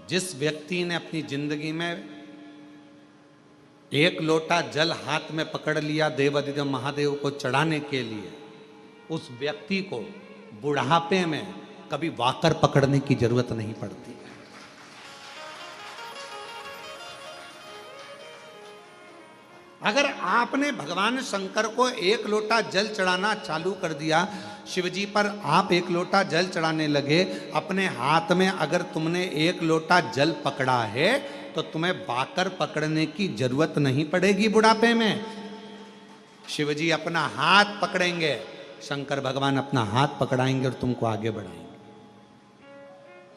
जिस व्यक्ति ने अपनी जिंदगी में एक लोटा जल हाथ में पकड़ लिया देवाधिदेव महादेव को चढ़ाने के लिए, उस व्यक्ति को बुढ़ापे में कभी वाकर पकड़ने की जरूरत नहीं पड़ती। अगर आपने भगवान शंकर को एक लोटा जल चढ़ाना चालू कर दिया, शिवजी पर आप एक लोटा जल चढ़ाने लगे, अपने हाथ में अगर तुमने एक लोटा जल पकड़ा है तो तुम्हें वाकर पकड़ने की जरूरत नहीं पड़ेगी बुढ़ापे में। शिवजी अपना हाथ पकड़ेंगे, शंकर भगवान अपना हाथ पकड़ाएंगे और तुमको आगे बढ़ाएंगे।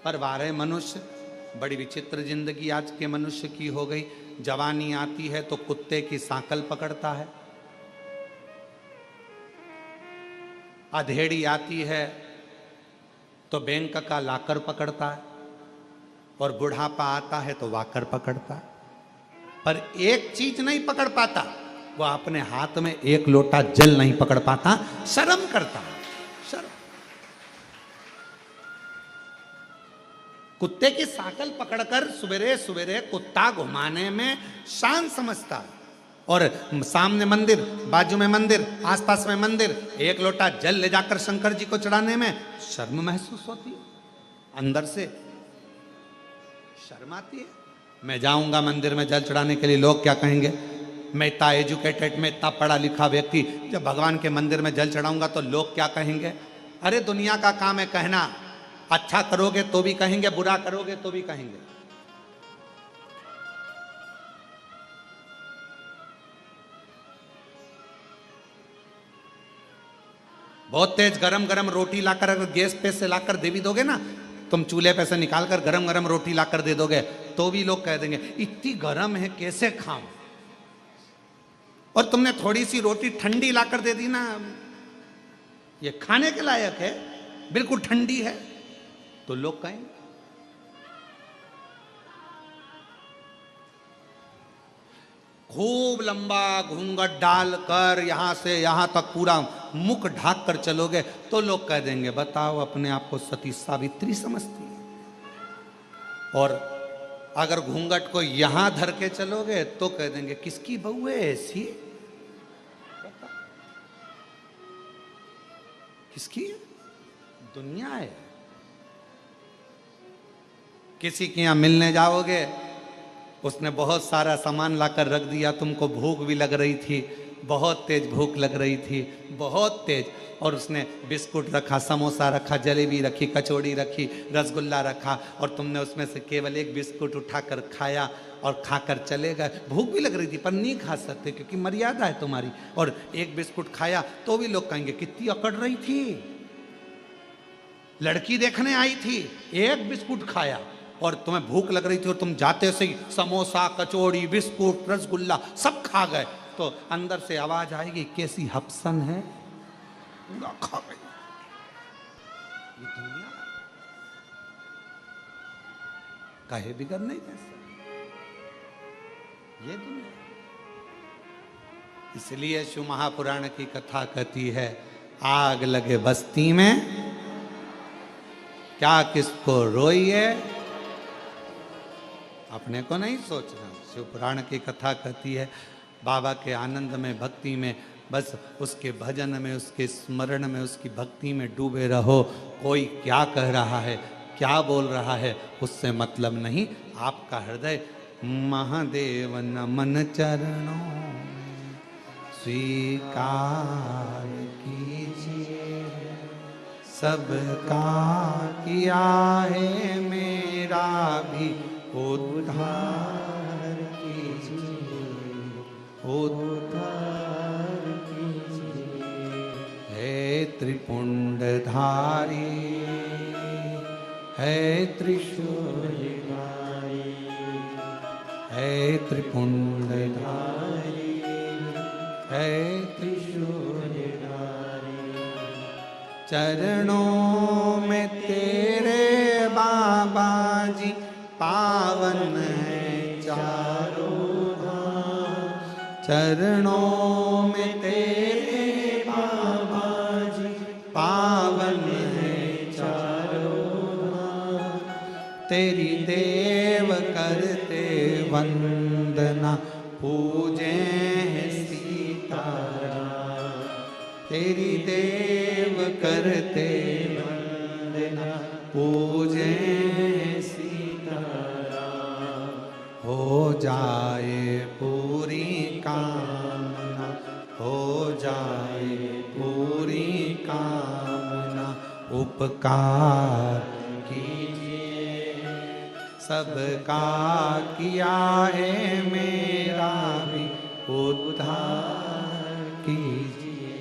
पर वारे मनुष्य, बड़ी विचित्र जिंदगी आज के मनुष्य की हो गई। जवानी आती है तो कुत्ते की सांकल पकड़ता है, अधेड़ी आती है तो बैंक का लाकर पकड़ता है, और बुढ़ापा आता है तो वाकर पकड़ता है। पर एक चीज नहीं पकड़ पाता, वो अपने हाथ में एक लोटा जल नहीं पकड़ पाता, शर्म करता है। शर्म। कुत्ते की सांकल पकड़कर सवेरे सवेरे कुत्ता घुमाने में शान समझता है, और सामने मंदिर, बाजू में मंदिर, आसपास में मंदिर, एक लोटा जल ले जाकर शंकर जी को चढ़ाने में शर्म महसूस होती है, अंदर से शर्म आती है। मैं जाऊंगा मंदिर में जल चढ़ाने के लिए, लोग क्या कहेंगे? मैं इतना एजुकेटेड, मैं इतना पढ़ा लिखा व्यक्ति, जब भगवान के मंदिर में जल चढ़ाऊंगा तो लोग क्या कहेंगे? अरे दुनिया का काम है कहना, अच्छा करोगे तो भी कहेंगे, बुरा करोगे तो भी कहेंगे। बहुत तेज गरम गरम रोटी लाकर अगर गैस पे से लाकर दे भी दोगे ना, तुम चूल्हे पे से निकालकर गरम गरम रोटी लाकर दे दोगे तो भी लोग कह देंगे इतनी गरम है कैसे खाऊं। और तुमने थोड़ी सी रोटी ठंडी लाकर दे दी ना, ये खाने के लायक है, बिल्कुल ठंडी है, तो लोग कहेंगे। खूब लंबा घूंघट डालकर यहां से यहां तक पूरा मुख ढाक कर चलोगे तो लोग कह देंगे बताओ अपने आप को सती सावित्री समझती है। और अगर घूंघट को यहां धर के चलोगे तो कह देंगे किसकी बहू है ऐसी, किसकी दुनिया है। किसी के यहां मिलने जाओगे, उसने बहुत सारा सामान लाकर रख दिया, तुमको भूख भी लग रही थी, बहुत तेज भूख लग रही थी, बहुत तेज, और उसने बिस्कुट रखा, समोसा रखा, जलेबी रखी, कचौड़ी रखी, रसगुल्ला रखा, और तुमने उसमें से केवल एक बिस्कुट उठाकर खाया और खाकर चले गए। भूख भी लग रही थी पर नहीं खा सकते क्योंकि मर्यादा है तुम्हारी, और एक बिस्कुट खाया तो भी लोग कहेंगे कितनी अकड़ रही थी, लड़की देखने आई थी, एक बिस्कुट खाया, और तुम्हें भूख लग रही थी और तुम जाते से ही समोसा, कचौड़ी, बिस्कुट, रसगुल्ला सब खा गए, तो अंदर से आवाज आएगी कैसी हपसन है, पूरा खा गई। ये दुनिया काहे बिगड़ नहीं जैसा, ये दुनिया। इसलिए शिव महापुराण की कथा कहती है आग लगे बस्ती में क्या किसको रोइए, अपने को नहीं सोचना। शिव पुराण की कथा कहती है बाबा के आनंद में, भक्ति में, बस उसके भजन में, उसके स्मरण में, उसकी भक्ति में डूबे रहो। कोई क्या कह रहा है, क्या बोल रहा है, उससे मतलब नहीं। आपका हृदय महादेव नमन चरणों में स्वीकार कीजिए, सबका किया है मेरा भी उद्धार कीजिए, उद्धार कीजिए। है त्रिपुंडधारी, है त्रिशूलधारी, है त्रिपुंडधारी, है त्रिशूलधारी। चरणों में तेरे बाबा जी पावन है चारों धाम, चरणों में तेरे बाबा जी पावन है चारों धाम। तेरी देव करते वंदना, पूजे हैं सीताराम। तेरी देव करते वंदना, पूजे हैं सीताराम। हो जाए पूरी कामना, हो जाए पूरी कामना, उपकार कीजिए सबका किया है मेरा भी उद्धार कीजिए,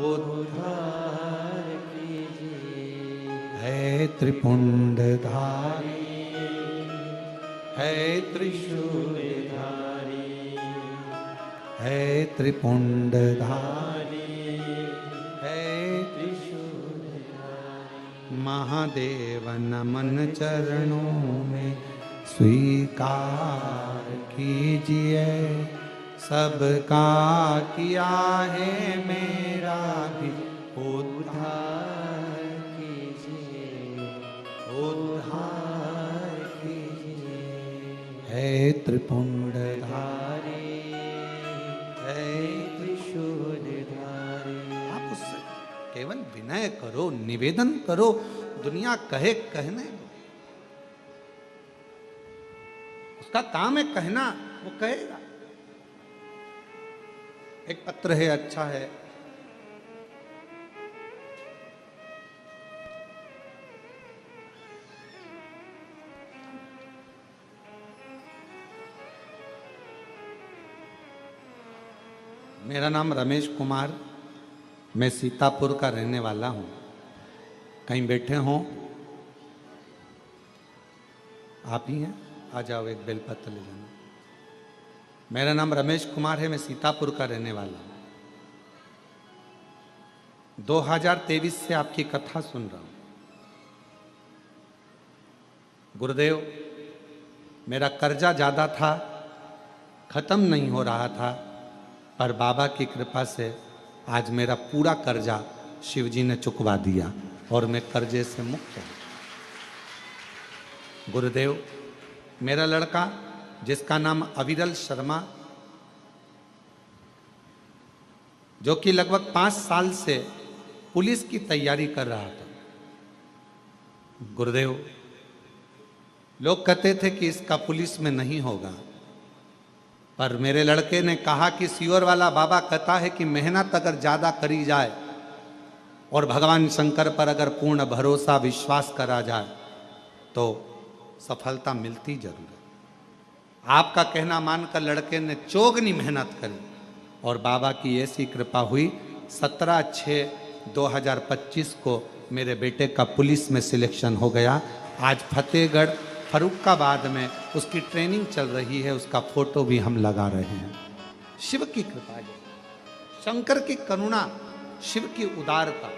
उद्धार कीजिए। है त्रिपुंडधारी, है त्रिशूलधारी, है त्रिपुंडधारी, है त्रिशूलधारी। महादेव नमन चरणों में स्वीकार कीजिए, सबका किया है मेरा भी उद्धार कीजिए, उद्धार कीजिए। है त्रिपुंडधारी, है त्रिशूलधारी। आप उससे केवल विनय करो, निवेदन करो, दुनिया कहे कहने दो। उसका काम है कहना, वो कहेगा। एक पत्र है, अच्छा है। मेरा नाम रमेश कुमार, मैं सीतापुर का रहने वाला हूँ। कहीं बैठे हों, आप ही हैं, आ जाओ, एक बेलपत्र ले जाना। मेरा नाम रमेश कुमार है, मैं सीतापुर का रहने वाला हूँ। 2023 से आपकी कथा सुन रहा हूँ। गुरुदेव, मेरा कर्जा ज़्यादा था, खत्म नहीं हो रहा था, पर बाबा की कृपा से आज मेरा पूरा कर्जा शिव जी ने चुकवा दिया और मैं कर्जे से मुक्त हूँ। गुरुदेव, मेरा लड़का जिसका नाम अविरल शर्मा, जो कि लगभग 5 साल से पुलिस की तैयारी कर रहा था। गुरुदेव, लोग कहते थे कि इसका पुलिस में नहीं होगा, पर मेरे लड़के ने कहा कि सियोर वाला बाबा कहता है कि मेहनत अगर ज़्यादा करी जाए और भगवान शंकर पर अगर पूर्ण भरोसा विश्वास करा जाए तो सफलता मिलती जरूर है। आपका कहना मानकर लड़के ने चौगनी मेहनत करी और बाबा की ऐसी कृपा हुई, 17/6/2025 को मेरे बेटे का पुलिस में सिलेक्शन हो गया। आज फतेहगढ़ फरुखाबाद में उसकी ट्रेनिंग चल रही है, उसका फोटो भी हम लगा रहे हैं। शिव की कृपा है, शंकर की करुणा, शिव की उदारता।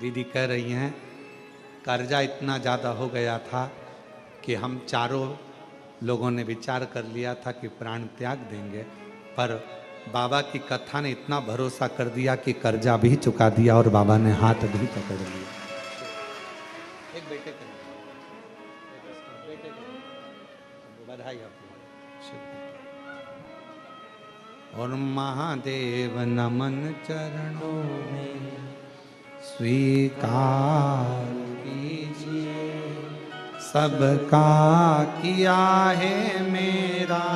दीदी कह रही हैं कर्जा इतना ज़्यादा हो गया था कि हम चारों लोगों ने विचार कर लिया था कि प्राण त्याग देंगे, पर बाबा की कथा ने इतना भरोसा कर दिया कि कर्जा भी चुका दिया और बाबा ने हाथ भी पकड़ लिया। एक बेटे के बधाई आपको। और महादेव नमन चरणों में स्वीकार कीजिए, सबका किया है मेरा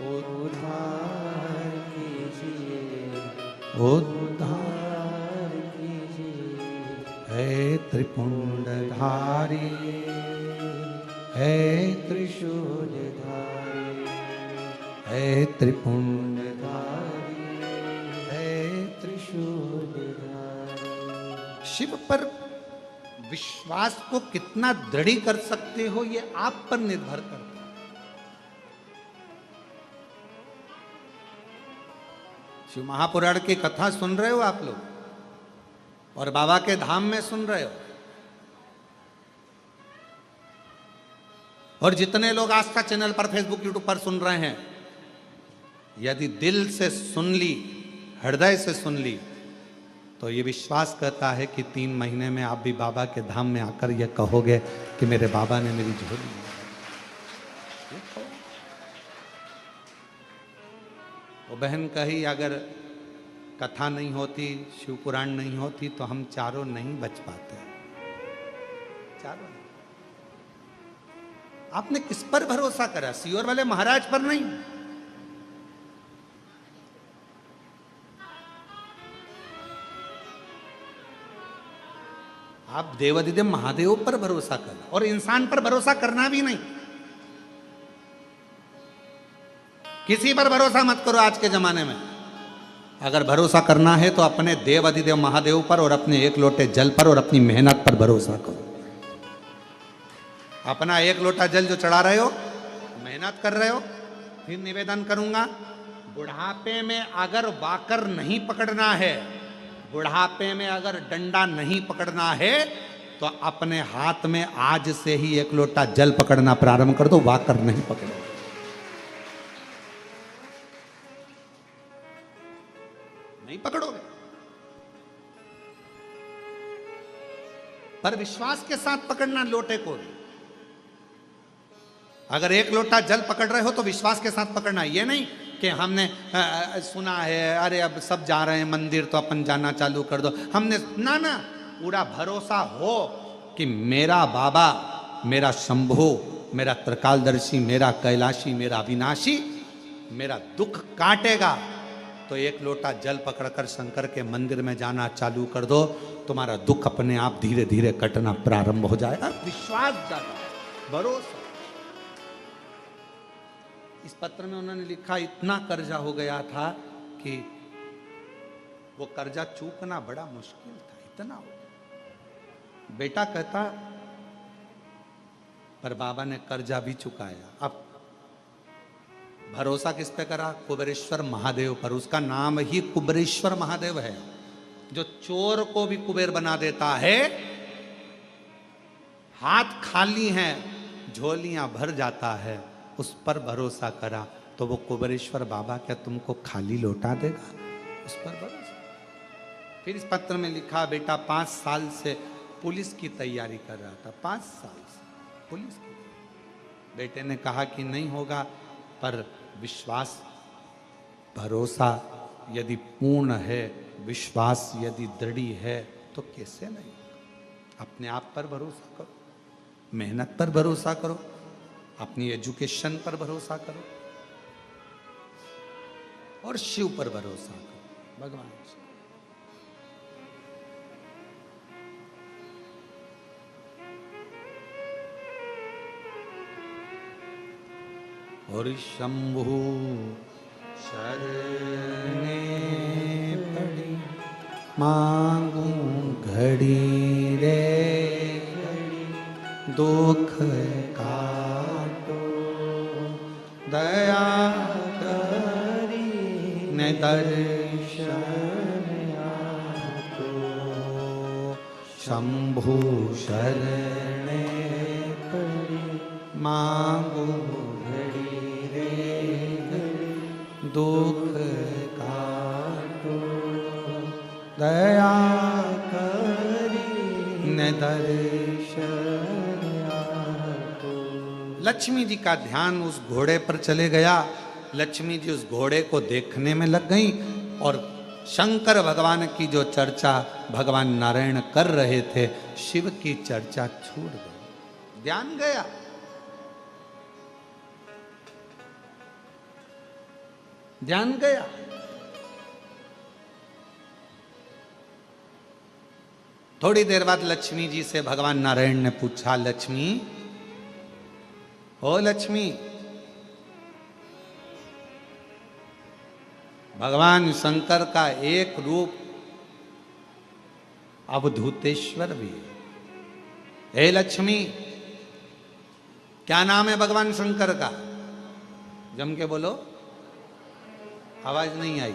उद्धार कीजिए, उद्धार कीजिए। है त्रिपुंडधारी, है त्रिशूलधारी, है त्रिपुंडधारी, है त्रिशूलधारी। शिव पर विश्वास को कितना दृढ़ कर सकते हो, ये आप पर निर्भर करता है। शिव महापुराण की कथा सुन रहे हो आप लोग, और बाबा के धाम में सुन रहे हो। और जितने लोग आस्था चैनल पर, फेसबुक, यूट्यूब पर सुन रहे हैं, यदि दिल से सुन ली, हृदय से सुन ली, तो ये विश्वास करता है कि 3 महीने में आप भी बाबा के धाम में आकर ये कहोगे कि मेरे बाबा ने मेरी झोली। वो बहन कही, अगर कथा नहीं होती, शिव पुराण नहीं होती, तो हम चारों नहीं बच पाते। चारों आपने किस पर भरोसा करा? सीहोर वाले महाराज पर नहीं। आप देवाधिदेव महादेव पर भरोसा करो, और इंसान पर भरोसा करना भी नहीं। किसी पर भरोसा मत करो आज के जमाने में। अगर भरोसा करना है तो अपने देवाधिदेव महादेव पर और अपने 1 लोटे जल पर और अपनी मेहनत पर भरोसा करो। अपना 1 लोटा जल जो चढ़ा रहे हो, मेहनत कर रहे हो, फिर निवेदन करूंगा, बुढ़ापे में अगर वाकर नहीं पकड़ना है, बुढ़ापे में अगर डंडा नहीं पकड़ना है, तो अपने हाथ में आज से ही 1 लोटा जल पकड़ना प्रारंभ कर दो, वाकर नहीं पकड़ो। नहीं पकड़ोगे, पर विश्वास के साथ पकड़ना लोटे को भी। अगर 1 लोटा जल पकड़ रहे हो तो विश्वास के साथ पकड़ना। ये नहीं कि हमने सुना है, अरे अब सब जा रहे हैं मंदिर तो अपन जाना चालू कर दो, हमने ना ना, पूरा भरोसा हो कि मेरा बाबा, मेरा शंभु, मेरा त्रिकालदर्शी, मेरा कैलाशी, मेरा अविनाशी मेरा दुख काटेगा, तो 1 लोटा जल पकड़कर शंकर के मंदिर में जाना चालू कर दो, तुम्हारा दुख अपने आप धीरे धीरे कटना प्रारंभ हो जाएगा। विश्वास जाता, भरोसा। इस पत्र में उन्होंने लिखा, इतना कर्जा हो गया था कि वो कर्जा चूकना बड़ा मुश्किल था, इतना हो गया। बेटा कहता, पर बाबा ने कर्जा भी चुकाया। अब भरोसा किस पे करा? कुबेरेश्वर महादेव पर। उसका नाम ही कुबेरेश्वर महादेव है, जो चोर को भी कुबेर बना देता है। हाथ खाली हैं, झोलियां भर जाता है, उस पर भरोसा करा तो वो कुबेरेश्वर बाबा क्या तुमको खाली लौटा देगा? उस पर भरोसा। फिर इस पत्र में लिखा, बेटा 5 साल से पुलिस की तैयारी कर रहा था, 5 साल से पुलिस की। बेटे ने कहा कि नहीं होगा, पर विश्वास, भरोसा यदि पूर्ण है, विश्वास यदि दृढ़ है, तो कैसे नहीं? अपने आप पर भरोसा करो, मेहनत पर भरोसा करो, अपनी एजुकेशन पर भरोसा करो, और शिव पर भरोसा करो, भगवान। और शंभु शरणे पड़ी, मांगू घड़ी रे घड़ी, दुख काटो दया करी ने दर्शन आतो। शंभु शरणे पड़ी, मांगू दुख काटो दया करी न दर्शन आतो। लक्ष्मी जी का ध्यान उस घोड़े पर चले गया। लक्ष्मी जी उस घोड़े को देखने में लग गई, और शंकर भगवान की जो चर्चा भगवान नारायण कर रहे थे, शिव की चर्चा छूट गई, ध्यान गया। ध्यान गया। थोड़ी देर बाद लक्ष्मी जी से भगवान नारायण ने पूछा, लक्ष्मी, ओ लक्ष्मी, भगवान शंकर का एक रूप अवधूतेश्वर भी है। हे लक्ष्मी, क्या नाम है भगवान शंकर का? जम के बोलो। आवाज नहीं आई।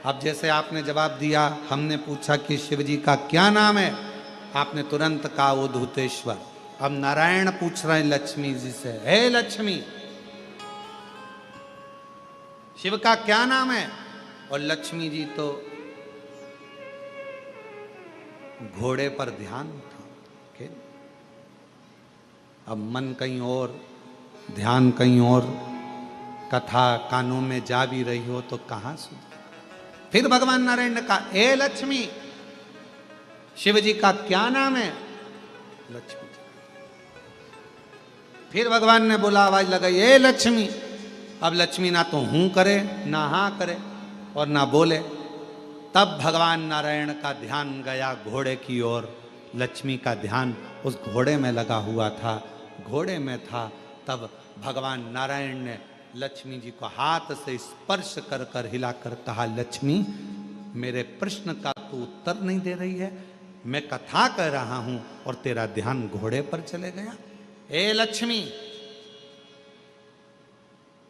अब जैसे आपने जवाब दिया, हमने पूछा कि शिव जी का क्या नाम है, आपने तुरंत कहा अवधूतेश्वर। अब नारायण पूछ रहे हैं लक्ष्मी जी से, हे लक्ष्मी, शिव का क्या नाम है? और लक्ष्मी जी तो घोड़े पर ध्यान था। अब मन कहीं और, ध्यान कहीं और, कथा कानों में जा भी रही हो तो कहां सुन। फिर भगवान नारायण ने कहा, हे लक्ष्मी, शिव जी का क्या नाम है? लक्ष्मी जी। फिर भगवान ने बोला, आवाज लगाई, हे लक्ष्मी। अब लक्ष्मी ना तो हूं करे, ना हां करे और ना बोले। तब भगवान नारायण का ध्यान गया घोड़े की ओर। लक्ष्मी का ध्यान उस घोड़े में लगा हुआ था, घोड़े में था। तब भगवान नारायण ने लक्ष्मी जी को हाथ से स्पर्श कर कर हिलाकर कहा, लक्ष्मी, मेरे प्रश्न का तू उत्तर नहीं दे रही है। मैं कथा कह रहा हूं और तेरा ध्यान घोड़े पर चले गया। हे लक्ष्मी,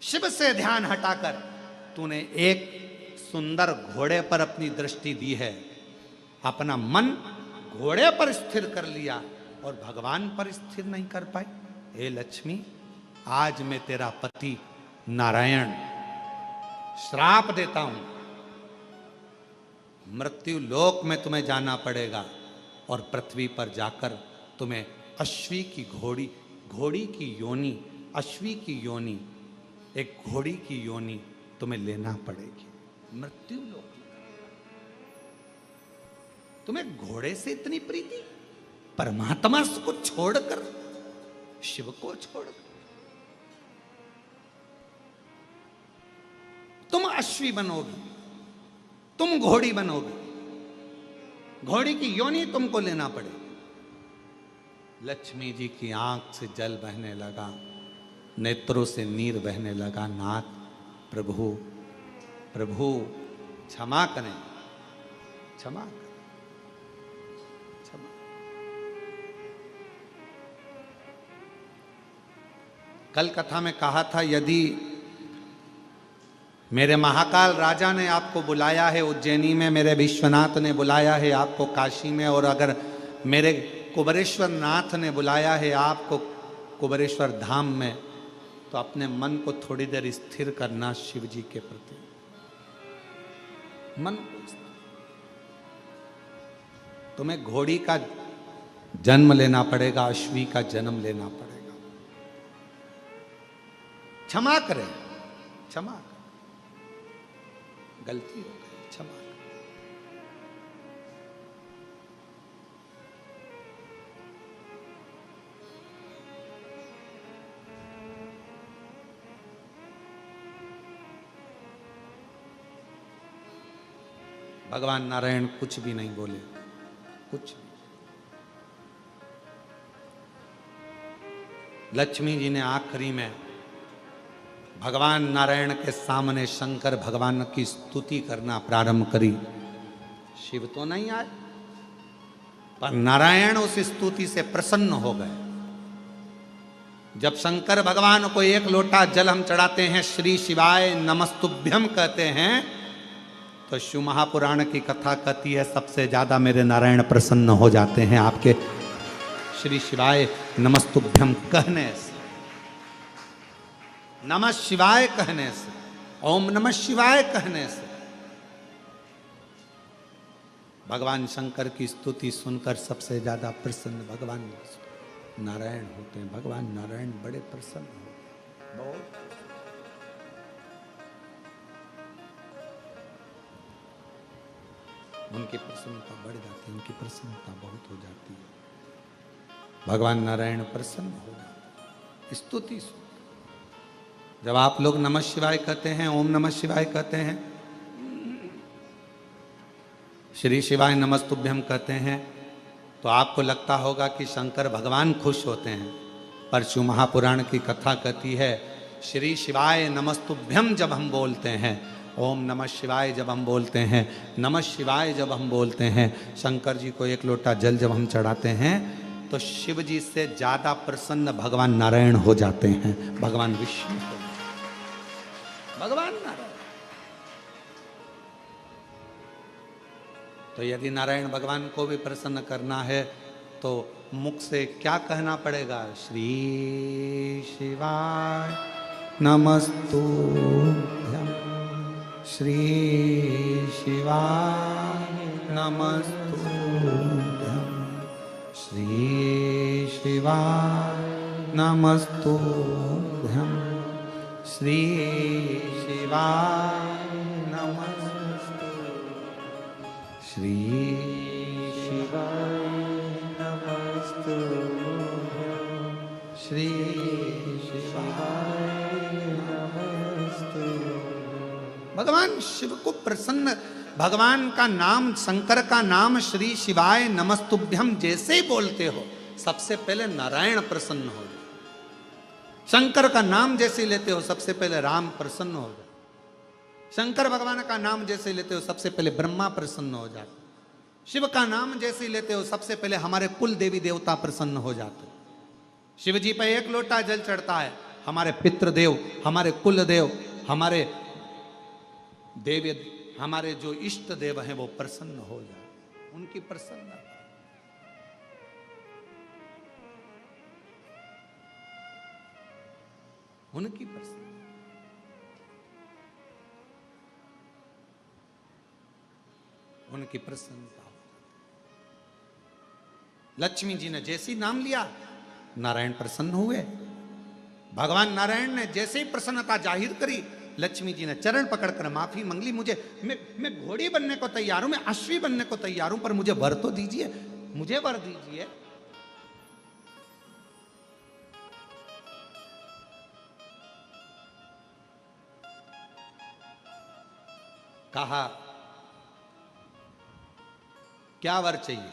शिव से ध्यान हटाकर तूने एक सुंदर घोड़े पर अपनी दृष्टि दी है, अपना मन घोड़े पर स्थिर कर लिया और भगवान पर स्थिर नहीं कर पाई। हे लक्ष्मी, आज मैं तेरा पति नारायण श्राप देता हूं, मृत्यु लोक में तुम्हें जाना पड़ेगा और पृथ्वी पर जाकर तुम्हें अश्वी की घोड़ी की योनि, अश्वी की योनि, एक घोड़ी की योनि तुम्हें लेना पड़ेगी। मृत्यु लोक, तुम्हें घोड़े से इतनी प्रीति, परमात्मा को छोड़कर, शिव को छोड़कर तुम अश्वी बनोगी, तुम घोड़ी बनोगी, घोड़ी की योनि तुमको लेना पड़ेगी। लक्ष्मी जी की आंख से जल बहने लगा, नेत्रों से नीर बहने लगा। नाथ, प्रभु प्रभु क्षमा करें, क्षमा करें, क्षमा। कल कथा में कहा था, यदि मेरे महाकाल राजा ने आपको बुलाया है उज्जैनी में, मेरे विश्वनाथ ने बुलाया है आपको काशी में, और अगर मेरे कुबेरेश्वर नाथ ने बुलाया है आपको कुबेरेश्वर धाम में, तो अपने मन को थोड़ी देर स्थिर करना शिव जी के प्रति। मन को तुम्हें घोड़ी का जन्म लेना पड़ेगा, अश्वी का जन्म लेना पड़ेगा। क्षमा करें, क्षमा करें, गलती हो गई, क्षमा करें। भगवान नारायण कुछ भी नहीं बोले, कुछ। लक्ष्मी जी ने आखिरी में भगवान नारायण के सामने शंकर भगवान की स्तुति करना प्रारंभ करी। शिव तो नहीं आए, पर नारायण उस स्तुति से प्रसन्न हो गए। जब शंकर भगवान को एक लोटा जल हम चढ़ाते हैं, श्री शिवाय नमस्तुभ्यम कहते हैं, तो शिव महापुराण की कथा कहती है सबसे ज्यादा मेरे नारायण प्रसन्न हो जाते हैं आपके श्री शिवाय नमस्तुभ्यम कहने से, नमः शिवाय कहने से, ओम नमः शिवाय कहने से। भगवान शंकर की स्तुति सुनकर सबसे ज्यादा प्रसन्न भगवान नारायण होते हैं। भगवान नारायण बड़े प्रसन्न होते हैं, बहुत। उनकी प्रसन्नता बढ़ जाती है, उनकी प्रसन्नता बहुत हो जाती है। भगवान नारायण प्रसन्न हो जाते, स्तुति सुन। जब आप लोग नमः शिवाय कहते हैं, ओम नमः शिवाय कहते हैं, श्री शिवाय नमस्तुभ्यम कहते हैं, तो आपको लगता होगा कि शंकर भगवान खुश होते हैं। पर शिव महापुराण की कथा कहती है, श्री शिवाय नमस्तुभ्यम जब हम बोलते हैं, ओम नमः शिवाय जब हम बोलते हैं, नमः शिवाय जब हम बोलते हैं, शंकर जी को एक लोटा जल जब हम चढ़ाते हैं, तो शिव जी से ज्यादा प्रसन्न भगवान नारायण हो जाते हैं। भगवान विष्णु, भगवान नारायण। तो यदि नारायण भगवान को भी प्रसन्न करना है तो मुख से क्या कहना पड़ेगा? श्री शिवाय नमस्तुभ्यं, श्री शिवाय नमस्तुभ्यं, श्री शिवाय नमस्तुभ्यं, श्री शिवाय नमस्तुभ्यं, श्री शिवाय नमस्तुभ्यं, श्री शिवाय नमस्तुभ्यं। भगवान शिव को प्रसन्न, भगवान का नाम, शंकर का नाम श्री शिवाय नमस्तुभ्यम जैसे ही बोलते हो, सबसे पहले नारायण प्रसन्न हो जाए। शंकर का नाम जैसे लेते हो, सबसे पहले राम प्रसन्न हो जाए। शंकर भगवान का नाम जैसे लेते हो, सबसे पहले ब्रह्मा प्रसन्न हो जाते। शिव का नाम जैसे लेते हो, सबसे पहले हमारे कुल देवी देवता प्रसन्न हो जाते। शिव जी पे एक लोटा जल चढ़ता है, हमारे पितृदेव, हमारे कुल देव, हमारे देवी, हमारे जो इष्ट देव हैं वो प्रसन्न हो जाते, उनकी प्रसन्नता। उनकी प्रसन्नता, उनकी प्रसन्नता। लक्ष्मी जी ने जैसे ही नाम लिया, नारायण प्रसन्न हुए। भगवान नारायण ने जैसे ही प्रसन्नता जाहिर करी, लक्ष्मी जी ने चरण पकड़कर माफी मांगली। मुझे, मैं घोड़ी बनने को तैयार हूं, मैं अश्वी बनने को तैयार हूं, पर मुझे वर तो दीजिए, मुझे वर दीजिए। कहा क्या वर चाहिए?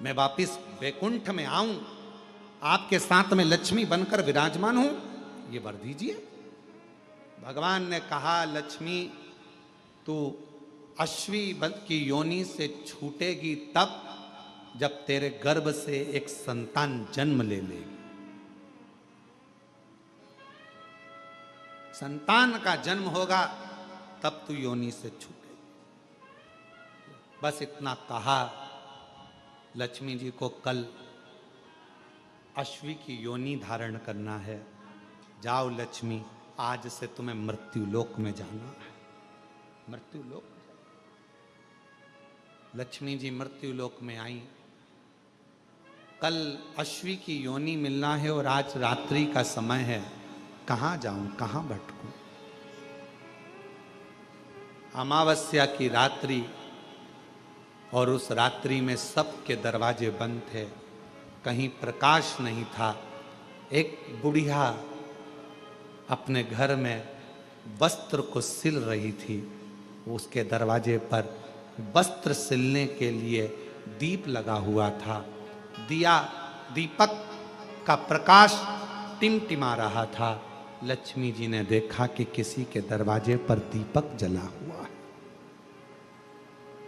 मैं वापिस वैकुंठ में आऊं, आपके साथ में लक्ष्मी बनकर विराजमान हूं, ये वर दीजिए। भगवान ने कहा, लक्ष्मी तू अश्वी की योनि से छूटेगी तब जब तेरे गर्भ से एक संतान जन्म ले लेगी। संतान का जन्म होगा तब तू योनि से छूटेगी। बस इतना कहा। लक्ष्मी जी को कल अश्वी की योनि धारण करना है। जाओ लक्ष्मी, आज से तुम्हें मृत्यु लोक में जाना है। मृत्यु लोक। लक्ष्मी जी मृत्यु लोक में आई। कल अश्वी की योनि मिलना है और आज रात्रि का समय है। कहां जाऊं, कहां भटकूं? अमावस्या की रात्रि, और उस रात्रि में सबके दरवाजे बंद थे, कहीं प्रकाश नहीं था। एक बुढ़िया अपने घर में वस्त्र को सिल रही थी। उसके दरवाजे पर वस्त्र सिलने के लिए दीप लगा हुआ था। दीपक का प्रकाश टिमटिमा रहा था। लक्ष्मी जी ने देखा कि किसी के दरवाजे पर दीपक जला हुआ है,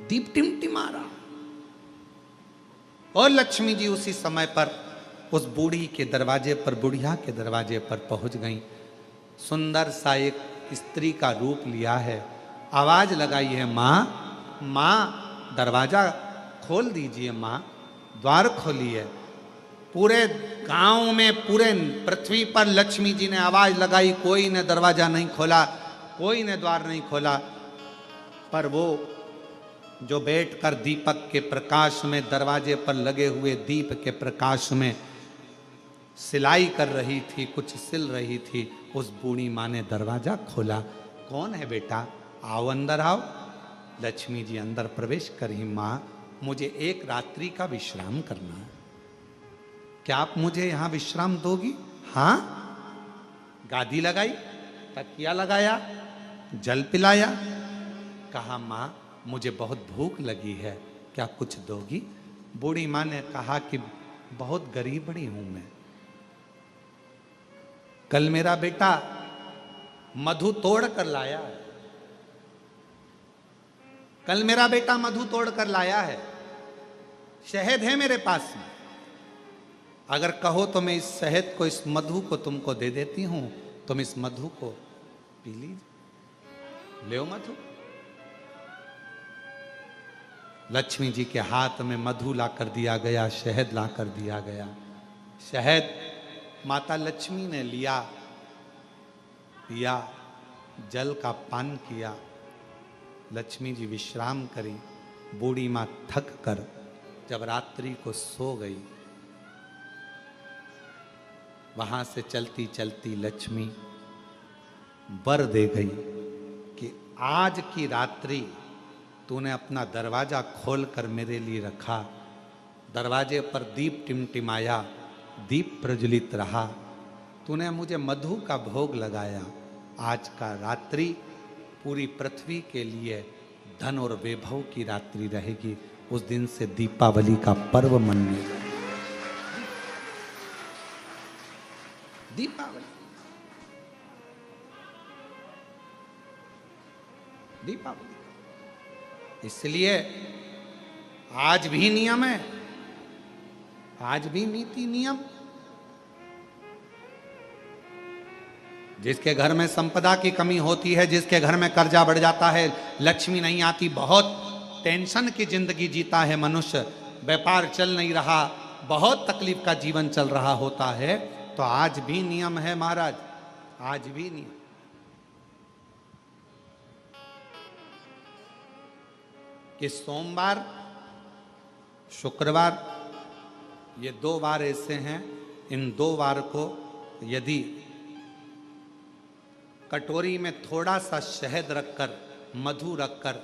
दीप टिमटिमा रहा। और लक्ष्मी जी उसी समय पर उस बूढ़ी के दरवाजे पर, बुढ़िया के दरवाजे पर पहुंच गई। सुंदर सा एक स्त्री का रूप लिया है। आवाज लगाई है, माँ माँ दरवाजा खोल दीजिए, माँ द्वार खोलिए। पूरे गांव में, पूरे पृथ्वी पर लक्ष्मी जी ने आवाज लगाई, कोई ने दरवाजा नहीं खोला, कोई ने द्वार नहीं खोला। पर वो जो बैठकर दीपक के प्रकाश में, दरवाजे पर लगे हुए दीप के प्रकाश में सिलाई कर रही थी, कुछ सिल रही थी, उस बूढ़ी माँ ने दरवाजा खोला। कौन है बेटा? आओ अंदर आओ। लक्ष्मी जी अंदर प्रवेश करी। माँ मुझे एक रात्रि का विश्राम करना है, क्या आप मुझे यहां विश्राम दोगी? हाँ। गादी लगाई, तकिया लगाया, जल पिलाया। कहा माँ मुझे बहुत भूख लगी है, क्या कुछ दोगी? बूढ़ी माँ ने कहा कि बहुत गरीबड़ी हूं मैं। कल मेरा बेटा मधु तोड़ कर लाया है, कल मेरा बेटा मधु तोड़ कर लाया है, शहद है मेरे पास में। अगर कहो तो मैं इस शहद को, इस मधु को तुमको दे देती हूं, तुम इस मधु को पी लीजिए। ले मधु। लक्ष्मी जी के हाथ में मधु ला कर दिया गया, शहद ला कर दिया गया। शहद माता लक्ष्मी ने लिया, पिया, जल का पान किया। लक्ष्मी जी विश्राम करी। बूढ़ी माँ थक कर जब रात्रि को सो गई, वहां से चलती चलती लक्ष्मी वर दे गई कि आज की रात्रि तूने अपना दरवाजा खोलकर मेरे लिए रखा, दरवाजे पर दीप टिमटिमाया, दीप प्रज्वलित रहा, तूने मुझे मधु का भोग लगाया। आज का रात्रि पूरी पृथ्वी के लिए धन और वैभव की रात्रि रहेगी। उस दिन से दीपावली का पर्व मनेगा। दीपावली, दीपावली। इसलिए आज भी नियम है, आज भी नीति नियम। जिसके घर में संपदा की कमी होती है, जिसके घर में कर्जा बढ़ जाता है, लक्ष्मी नहीं आती, बहुत टेंशन की जिंदगी जीता है मनुष्य, व्यापार चल नहीं रहा, बहुत तकलीफ का जीवन चल रहा होता है, तो आज भी नियम है महाराज, आज भी नियम। कि सोमवार, शुक्रवार, ये 2 वार ऐसे हैं, इन 2 वार को यदि कटोरी में थोड़ा सा शहद रखकर, मधु रखकर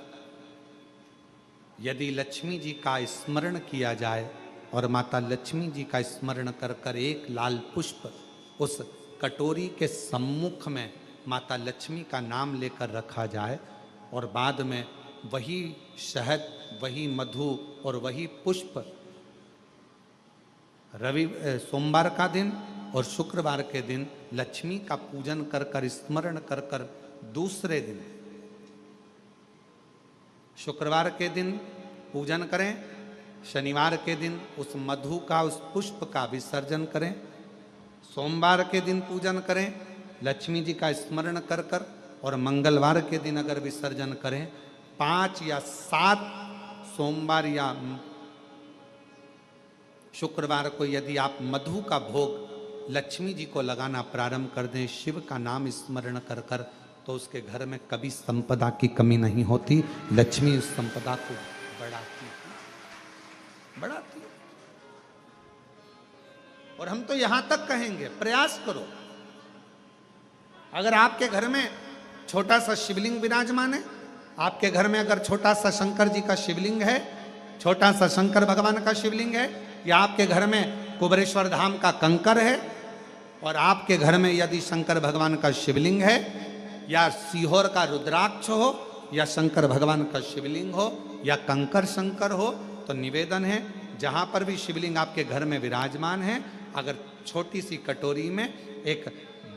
यदि लक्ष्मी जी का स्मरण किया जाए और माता लक्ष्मी जी का स्मरण कर कर एक लाल पुष्प उस कटोरी के सम्मुख में माता लक्ष्मी का नाम लेकर रखा जाए और बाद में वही शहद, वही मधु और वही पुष्प सोमवार का दिन और शुक्रवार के दिन लक्ष्मी का पूजन कर कर, स्मरण कर कर, दूसरे दिन शुक्रवार के दिन पूजन करें, शनिवार के दिन उस मधु का, उस पुष्प का विसर्जन करें, सोमवार के दिन पूजन करें लक्ष्मी जी का स्मरण कर कर, और मंगलवार के दिन अगर विसर्जन करें, 5 या 7 सोमवार या शुक्रवार को यदि आप मधु का भोग लक्ष्मी जी को लगाना प्रारंभ कर दें, शिव का नाम स्मरण कर कर, तो उसके घर में कभी संपदा की कमी नहीं होती। लक्ष्मी उस संपदा को बढ़ाती है। और हम तो यहां तक कहेंगे, प्रयास करो, अगर आपके घर में छोटा सा शिवलिंग विराजमान है, आपके घर में अगर छोटा सा शंकर जी का शिवलिंग है, छोटा सा शंकर भगवान का शिवलिंग है, या आपके घर में कुबेरेश्वर धाम का कंकर है, और आपके घर में यदि शंकर भगवान का शिवलिंग है, या सीहोर का रुद्राक्ष हो, या शंकर भगवान का शिवलिंग हो, या कंकर शंकर हो, तो निवेदन है, जहां पर भी शिवलिंग आपके घर में विराजमान है, अगर छोटी सी कटोरी में एक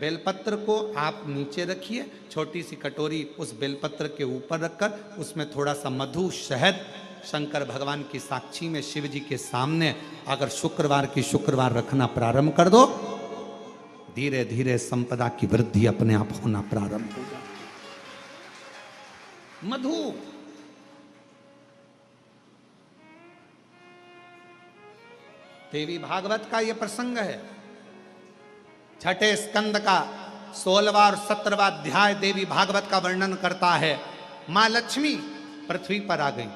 बेलपत्र को आप नीचे रखिए, छोटी सी कटोरी उस बेलपत्र के ऊपर रखकर उसमें थोड़ा सा मधु, शहद, शंकर भगवान की साक्षी में शिव जी के सामने अगर शुक्रवार की शुक्रवार रखना प्रारंभ कर दो, धीरे धीरे संपदा की वृद्धि अपने आप होना प्रारंभ हो जाए। मधु, देवी भागवत का यह प्रसंग है, 6ठे स्कंद का 16वां और 17वां अध्याय देवी भागवत का वर्णन करता है। मां लक्ष्मी पृथ्वी पर आ गई,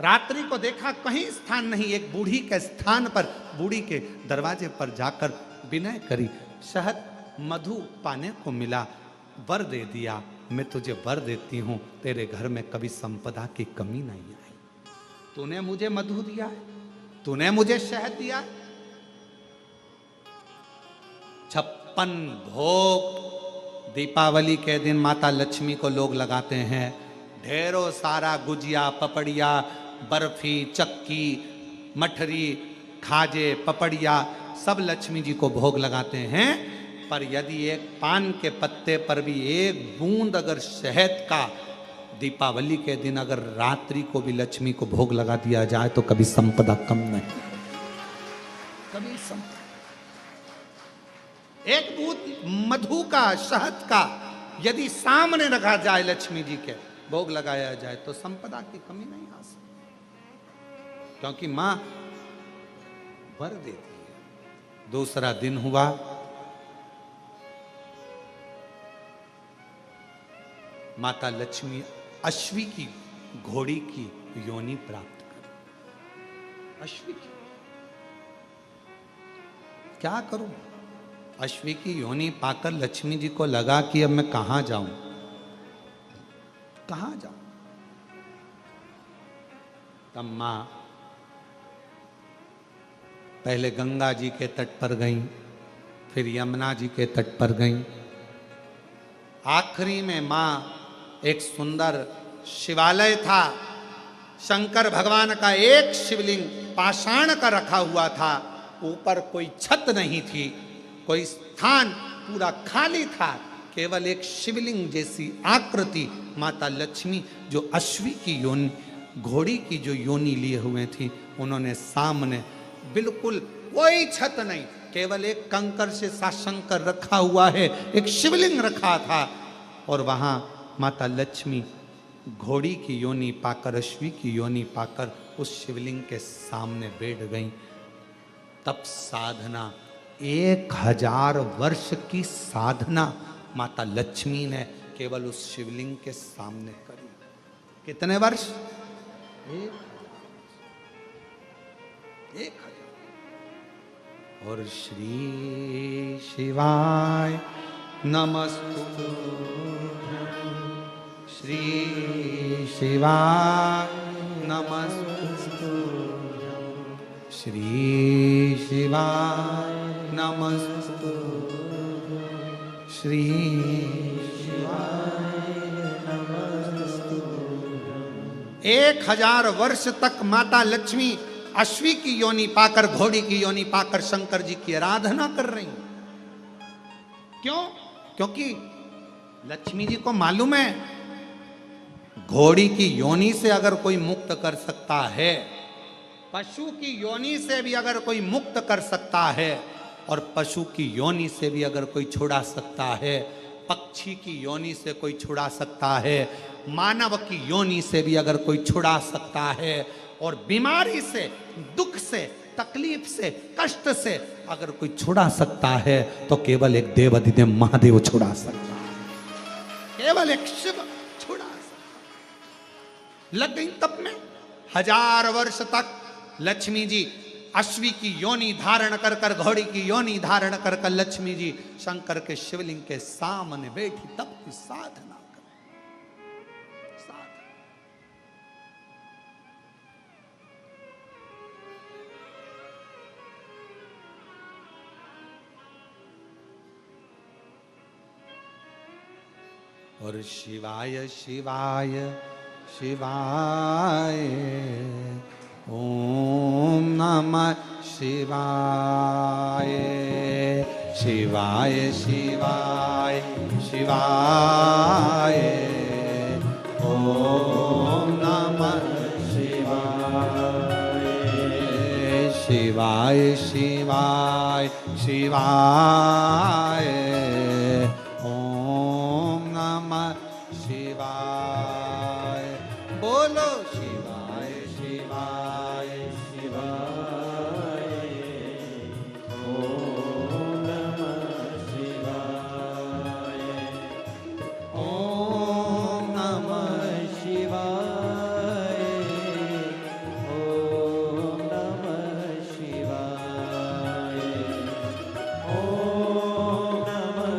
रात्रि को देखा कहीं स्थान नहीं, एक बूढ़ी के स्थान पर, बूढ़ी के दरवाजे पर जाकर विनय करी, शहद मधु पाने को मिला, वर दे दिया, मैं तुझे वर देती हूं, तेरे घर में कभी संपदा की कमी नहीं आई। तूने मुझे मधु दिया है, तूने मुझे शहद दिया है, 56 भोग दीपावली के दिन माता लक्ष्मी को लोग लगाते हैं, ढेरों सारा गुजिया, पपड़िया, बर्फी, चक्की, मठरी, खाजे, पपड़िया सब लक्ष्मी जी को भोग लगाते हैं। पर यदि एक पान के पत्ते पर भी एक बूंद अगर शहद का दीपावली के दिन अगर रात्रि को भी लक्ष्मी को भोग लगा दिया जाए तो कभी संपदा कम नहीं, कभी संपदा। एक बूंद मधु का, शहद का यदि सामने रखा जाए, लक्ष्मी जी के भोग लगाया जाए, तो संपदा की कमी नहीं आ सकती। क्योंकि मां वर देती है। दूसरा दिन हुआ, माता लक्ष्मी अश्वी की घोड़ी की योनि प्राप्त कर। अश्वी की क्या करूं? अश्वी की योनि पाकर लक्ष्मी जी को लगा कि अब मैं कहां जाऊं, कहां जाऊं। तब मां पहले गंगा जी के तट पर गई, फिर यमुना जी के तट पर गई। आखिरी में मां एक सुंदर शिवालय था, शंकर भगवान का एक शिवलिंग पाषाण का रखा हुआ था, ऊपर कोई छत नहीं थी, कोई स्थान पूरा खाली था, केवल एक शिवलिंग जैसी आकृति माता लक्ष्मी जो अश्वी की योनि, घोड़ी की जो योनि लिए हुए थी, उन्होंने सामने बिल्कुल कोई छत नहीं, केवल एक कंकर से शंकर रखा हुआ है, एक शिवलिंग रखा था, और वहां माता लक्ष्मी घोड़ी की योनि पाकर, अश्वी की योनि पाकर उस शिवलिंग के सामने बैठ गई। तब साधना 1000 वर्ष की साधना माता लक्ष्मी ने केवल उस शिवलिंग के सामने करी। कितने वर्ष? 1000। और श्री शिवाय नमस्तुभ्यं, श्री शिवाय नमस्तुभ्यं, श्री शिवाय नमस्तुभ्यं, श्री शिवाय नमस्तुभ्यं। 1000 वर्ष तक माता लक्ष्मी अश्वी की योनि पाकर, घोड़ी की योनि पाकर शंकर जी की आराधना कर रही। क्यों? क्योंकि लक्ष्मी जी को मालूम है घोड़ी की योनि से अगर कोई मुक्त कर सकता है, पशु की योनि से भी अगर कोई मुक्त कर सकता है, और पशु की योनि से भी अगर कोई छुड़ा सकता है, पक्षी की योनि से कोई छुड़ा सकता है, मानव की योनि से भी अगर कोई छुड़ा सकता है, और बीमारी से, दुख से, तकलीफ से, कष्ट से अगर कोई छुड़ा सकता है, तो केवल एक देवाधिदेव महादेव छुड़ा सकता है, केवल एक शिव छुड़ा सकता। लग गई तब में 1000 वर्ष तक लक्ष्मी जी अश्वी की योनि धारण कर कर, घोड़ी की योनि धारण कर कर लक्ष्मी जी शंकर के शिवलिंग के सामने बैठी, तब की साधना कर। और शिवाय शिवाय शिवाय ओम नमः शिवाय, शिवाय शिवाय शिवाय ओम नमः शिवाय, शिवाय शिवाय शिवाय ओम नमः शिवाय। बोलो शिवाय शिवाय शिवाय ओम नमः शिवाय, ओम नमः शिवाय, ओम नमः शिवाय, ओम नमः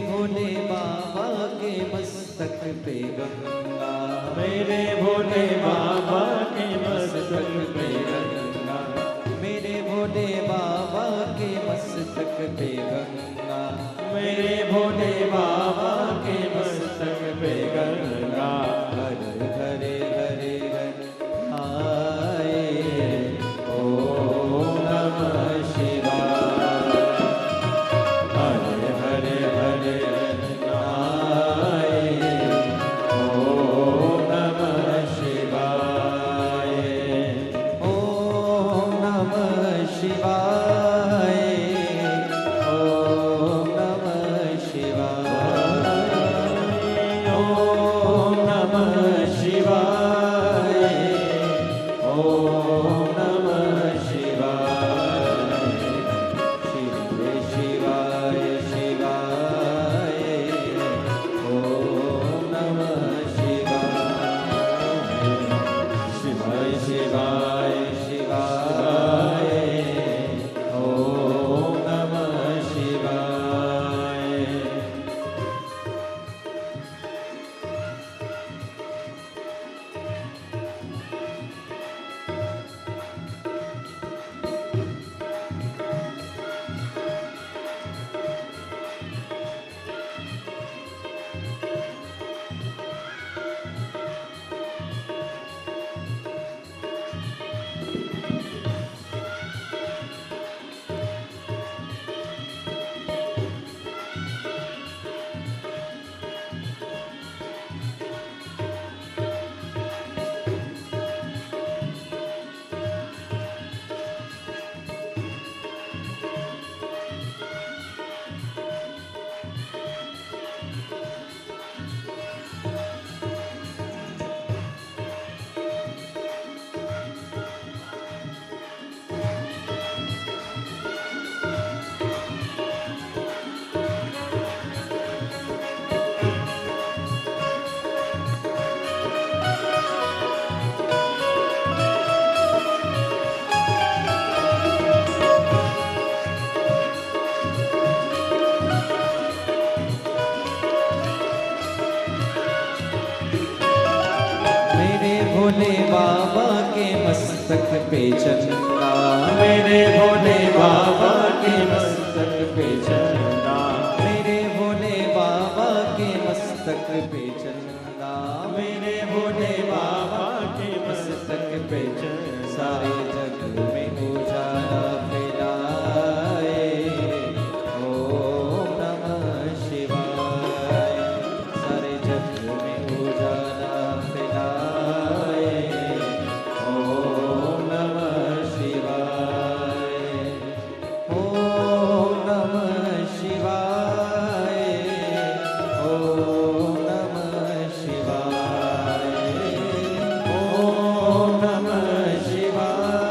भोले बाबा के मस्तक पे गंगा, मेरे भोले बाबा के मस्तक पे गंगा, मेरे भोले बाबा के मस्तक पे गंगा, मेरे भोले बाबा के मस्तक पे गंगा। हर हरे हरे हर आए ओम नमः शिवाय। हरे हरे हरे आए ओम नमः शिवाय। ओम नमः शिवाय, ओम नमः शिवाय, ओम नमः शिवाय। ओम नमः शिवाय। शिव शिवाय शिवाय, ओम नमः शिवाय, शिवाय शिवाय शिवाय, ओम नमः शिवाय। मेरे भोले बाबा के मस्तक पे चंदा, मेरे भोले बाबा के मस्तक पे चंदा, मेरे भोले बाबा के मस्तक पे चंदा, मेरे भोले बाबा के मस्तक पे चंदा। सारे जग में उजाला फैलाए ओम नमः शिवाय, सारे जग में उजाला फैलाए ओम नमः शिवाय। ओम नमः शिवाय, ओम नमः शिवाय, ओम नमः शिवाय।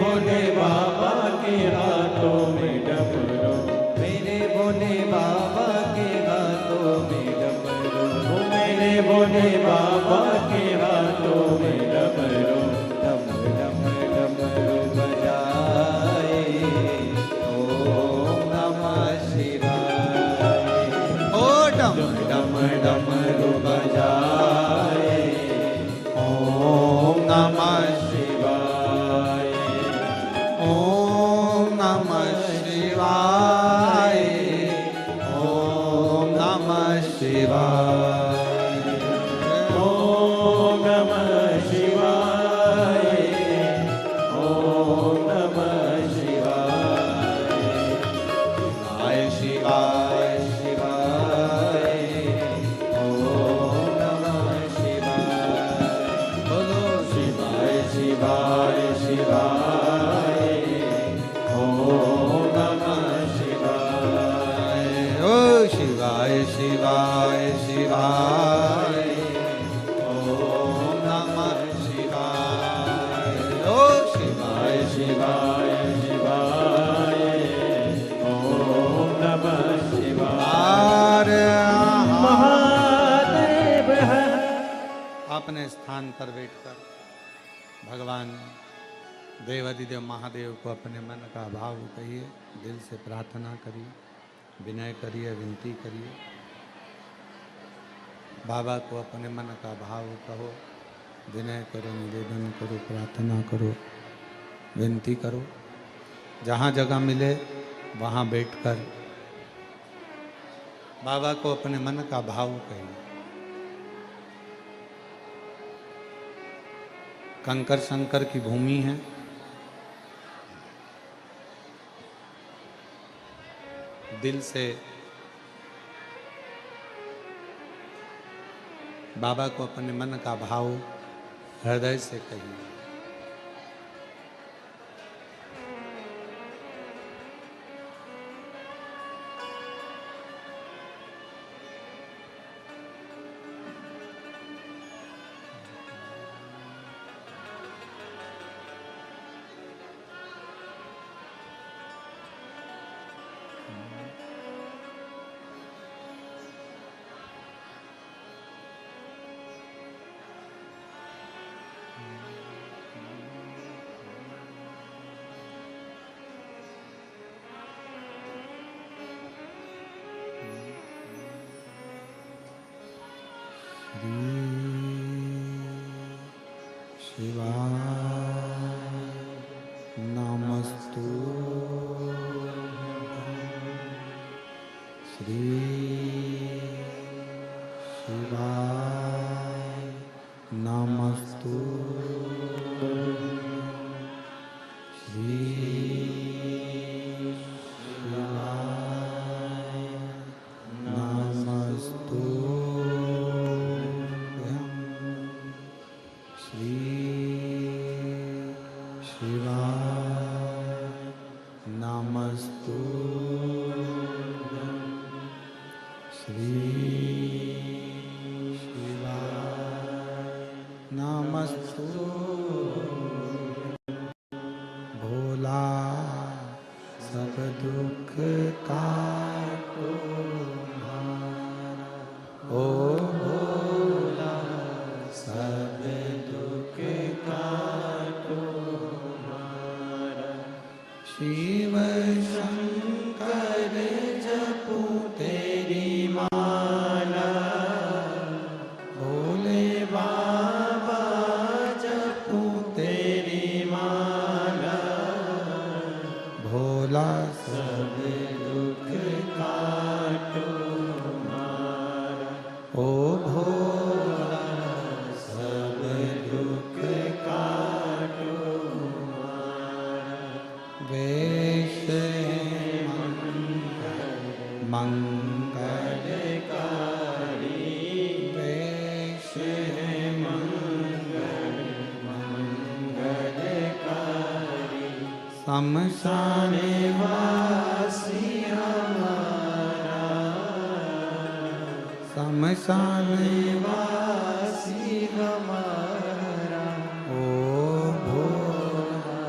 भोले बाबा के हाथों में डमरू, मेरे भोले बाबा के हाथों में डमरू, मेरे भोले बाबा के हाथों में डमरू, डम डम डमरू बजाए, ओम नमः शिवाय। ओ डम डम डमरू बजाए, ओम नमः शिवाय, ओम नमः शिवाय, ओम नमः शिवाय, ओम नमः शिवाय, ओम नमः शिवाय, शिवाय शिवाय ओम नमः शिवाय। बोलो शिवाय शिवाय शिवाय, ओम नमः शिवाय, ओ शिवाय शिवाय शिवाय ओम नमः शिवाय, ओ शिवाय शिवाय शिवाय, ओम नमः शिवाय। महादेव है। अपने स्थान पर बैठकर भगवान देवादिदेव महादेव को अपने मन का भाव कहिए, दिल से प्रार्थना करिए, विनय करिए, विनती करिए। बाबा को अपने मन का भाव कहो, विनय करो, निवेदन करो, प्रार्थना करो, विनती करो। जहाँ जगह मिले वहाँ बैठकर बाबा को अपने मन का भाव कहिए। कंकर शंकर की भूमि है, दिल से बाबा को अपने मन का भाव हृदय से कहिए। शिवाय नमस्तु श्री शिवाय नमस्तु श्री शिवाय नमस्तु श्री शिवाय नमस्तु श्री शिवाय नमस्तु भोला सब दुख काटो ओ भोला सब दुख काटो शिव शंकर जपू तेरी माला भोले बाबा जपू तेरी माला भोला सब दुख काटो ओ भोला सब दुख काटो वेश मंगलकारी वेश मंगलकारी शमशान वासी हमारा शमशान वासी हमारा ओ भोला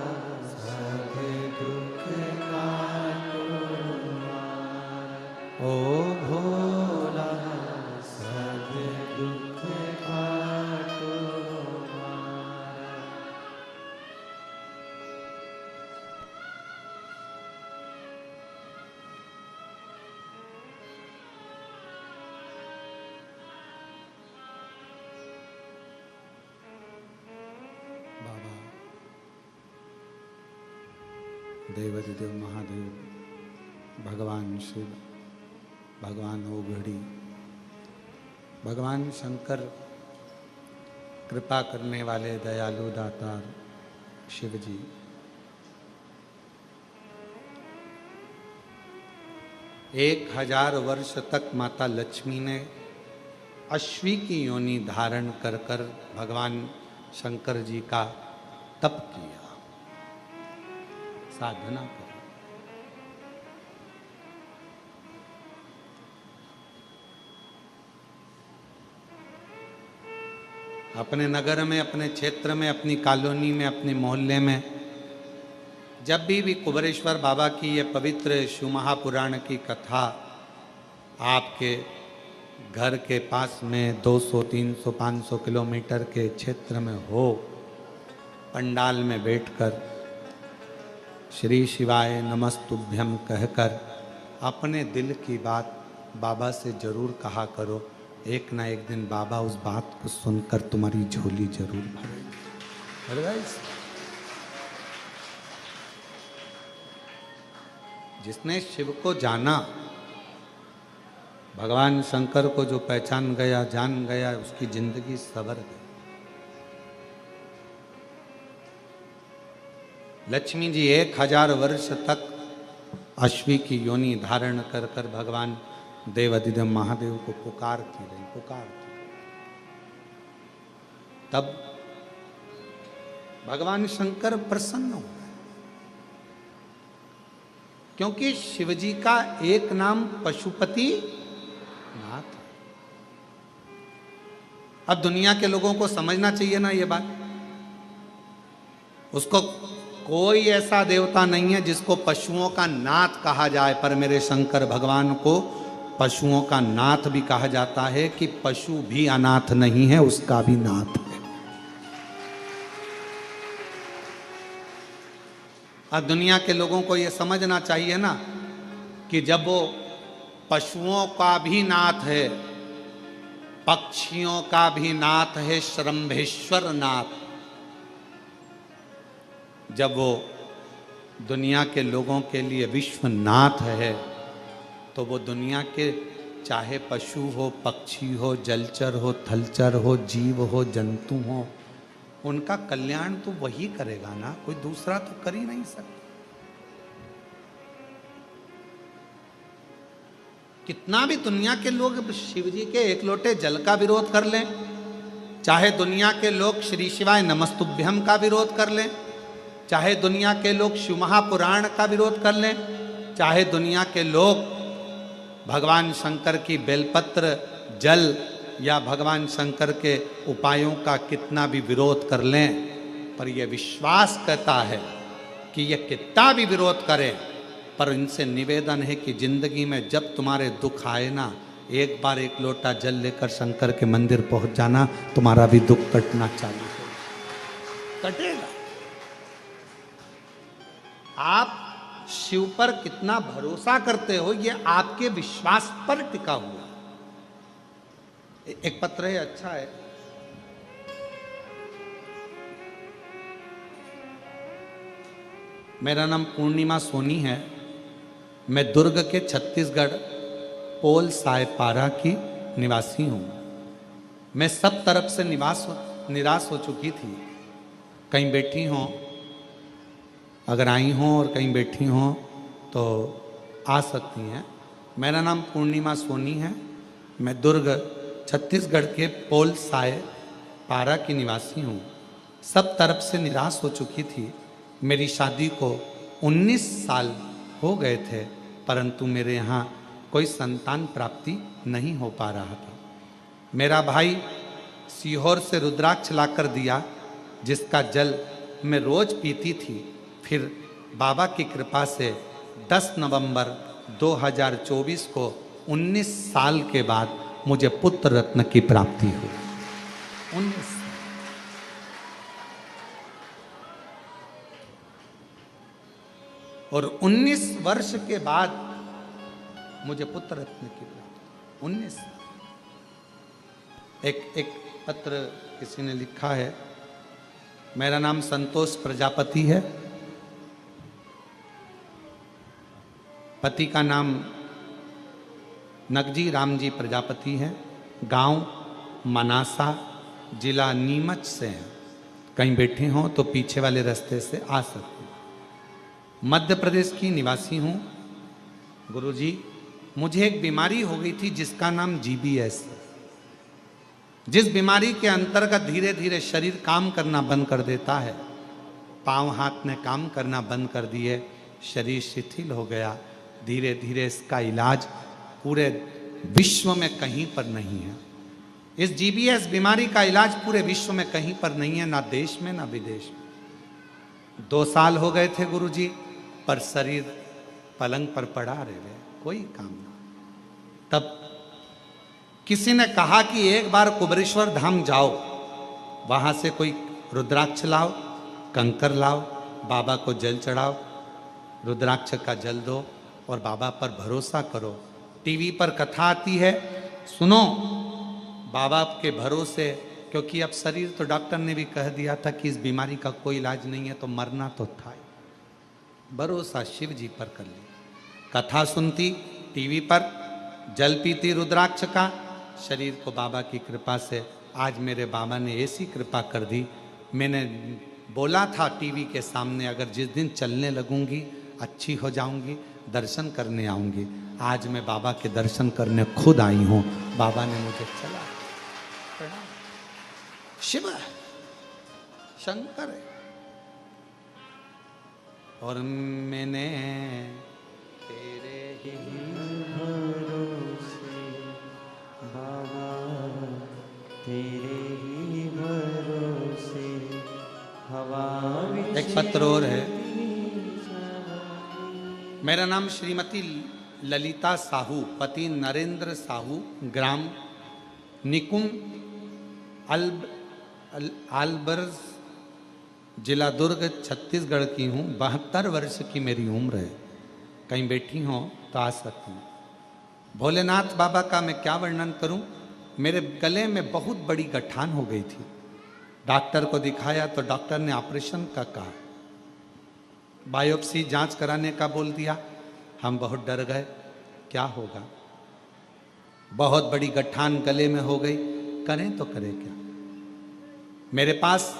देवाधिदेव महादेव, भगवान शिव, भगवान ओघड़ी, भगवान शंकर, कृपा करने वाले दयालु दातार शिव जी, एक 1000 वर्ष तक माता लक्ष्मी ने अश्वी की योनि धारण कर कर भगवान शंकर जी का तप किया, साधना करी। अपने नगर में, अपने क्षेत्र में, अपनी कॉलोनी में, अपने मोहल्ले में जब भी कुबेरेश्वर बाबा की ये पवित्र शिव महापुराण की कथा आपके घर के पास में 200, 300, 500 किलोमीटर के क्षेत्र में हो, पंडाल में बैठकर श्री शिवाय नमस्तुभ्यम कहकर अपने दिल की बात बाबा से जरूर कहा करो। एक ना एक दिन बाबा उस बात को सुनकर तुम्हारी झोली जरूर भरेंगे। जिसने शिव को जाना, भगवान शंकर को जो पहचान गया, जान गया, उसकी जिंदगी सवर गई। लक्ष्मी जी 1000 वर्ष तक अश्वी की योनि धारण कर कर भगवान देवाधिदेव महादेव को पुकारती रही, पुकारती। तब भगवान शंकर प्रसन्न हुए, क्योंकि शिवजी का एक नाम पशुपति नाथ। अब दुनिया के लोगों को समझना चाहिए ना ये बात। उसको कोई ऐसा देवता नहीं है जिसको पशुओं का नाथ कहा जाए, पर मेरे शंकर भगवान को पशुओं का नाथ भी कहा जाता है कि पशु भी अनाथ नहीं है, उसका भी नाथ है। अब दुनिया के लोगों को यह समझना चाहिए ना कि जब वो पशुओं का भी नाथ है, पक्षियों का भी नाथ है, श्रम्भेश्वर नाथ, जब वो दुनिया के लोगों के लिए विश्वनाथ है, तो वो दुनिया के चाहे पशु हो, पक्षी हो, जलचर हो, थलचर हो, जीव हो, जंतु हो, उनका कल्याण तो वही करेगा ना, कोई दूसरा तो कर ही नहीं सकता। कितना भी दुनिया के लोग शिव जी के एक लोटे जल का विरोध कर लें, चाहे दुनिया के लोग श्री शिवाय नमस्तुभ्यम का विरोध कर लें, चाहे दुनिया के लोग शिव महापुराण का विरोध कर लें, चाहे दुनिया के लोग भगवान शंकर की बेलपत्र जल या भगवान शंकर के उपायों का कितना भी विरोध कर लें, पर यह विश्वास कहता है कि यह कितना भी विरोध करें, पर इनसे निवेदन है कि जिंदगी में जब तुम्हारे दुख आए ना, एक बार एक लोटा जल लेकर शंकर के मंदिर पहुंच जाना, तुम्हारा भी दुख कटना चालू हो कटेगा। आप शिव पर कितना भरोसा करते हो, ये आपके विश्वास पर टिका हुआ। एक पत्र है, अच्छा है। मेरा नाम पूर्णिमा सोनी है, मैं दुर्ग के छत्तीसगढ़ पोल सायपारा की निवासी हूँ। मैं सब तरफ से निराश हो चुकी थी। कहीं बैठी हों, अगर आई हों और कहीं बैठी हों तो आ सकती हैं। मेरा नाम पूर्णिमा सोनी है, मैं दुर्ग छत्तीसगढ़ के पोल साय पारा की निवासी हूँ। सब तरफ से निराश हो चुकी थी। मेरी शादी को 19 साल हो गए थे, परंतु मेरे यहाँ कोई संतान प्राप्ति नहीं हो पा रहा था। मेरा भाई सीहोर से रुद्राक्ष लाकर दिया, जिसका जल मैं रोज पीती थी। फिर बाबा की कृपा से 10 नवंबर 2024 को 19 साल के बाद मुझे पुत्र रत्न की प्राप्ति हुई। 19 और 19 वर्ष के बाद मुझे पुत्र रत्न की प्राप्ति। 19। एक पत्र किसी ने लिखा है, मेरा नाम संतोष प्रजापति है, पति का नाम नगजी रामजी प्रजापति है, गांव मनासा, जिला नीमच से हैं। कहीं बैठे हों तो पीछे वाले रास्ते से आ सकते हैं। मध्य प्रदेश की निवासी हूँ। गुरुजी, मुझे एक बीमारी हो गई थी जिसका नाम GBS है, जिस बीमारी के अंतर्गत धीरे धीरे शरीर काम करना बंद कर देता है। पांव हाथ ने काम करना बंद कर दिए, शरीर शिथिल हो गया। धीरे धीरे इसका इलाज पूरे विश्व में कहीं पर नहीं है। इस GBS बीमारी का इलाज पूरे विश्व में कहीं पर नहीं है, ना देश में ना विदेश में। 2 साल हो गए थे गुरुजी, पर शरीर पलंग पर पड़ा रहे, कोई काम ना। तब किसी ने कहा कि एक बार कुबेरेश्वर धाम जाओ, वहां से कोई रुद्राक्ष लाओ, कंकर लाओ, बाबा को जल चढ़ाओ, रुद्राक्ष का जल दो और बाबा पर भरोसा करो। टीवी पर कथा आती है, सुनो बाबा के भरोसे, क्योंकि अब शरीर तो डॉक्टर ने भी कह दिया था कि इस बीमारी का कोई इलाज नहीं है, तो मरना तो था ही। भरोसा शिव जी पर कर ली। कथा सुनती टीवी पर, जल पीती रुद्राक्ष का, शरीर को बाबा की कृपा से आज मेरे बाबा ने ऐसी कृपा कर दी। मैंने बोला था टीवी के सामने, अगर जिस दिन चलने लगूंगी अच्छी हो जाऊंगी, दर्शन करने आऊंगी। आज मैं बाबा के दर्शन करने खुद आई हूँ। बाबा ने मुझे चला। शिव है, शंकर है। और मैंने तेरे ही भरोसे बाबा, तेरे ही भरोसे हवा। एक पत्र और है। मेरा नाम श्रीमती ललिता साहू, पति नरेंद्र साहू, ग्राम निकुम आलबर्स, जिला दुर्ग, छत्तीसगढ़ की हूँ। 72 वर्ष की मेरी उम्र है। कहीं बैठी हो तो आ सकती हूँ। भोलेनाथ बाबा का मैं क्या वर्णन करूं। मेरे गले में बहुत बड़ी गठान हो गई थी। डॉक्टर को दिखाया तो डॉक्टर ने ऑपरेशन का कहा, बायोप्सी जांच कराने का बोल दिया। हम बहुत डर गए, क्या होगा। बहुत बड़ी गठान गले में हो गई, करें तो करें क्या। मेरे पास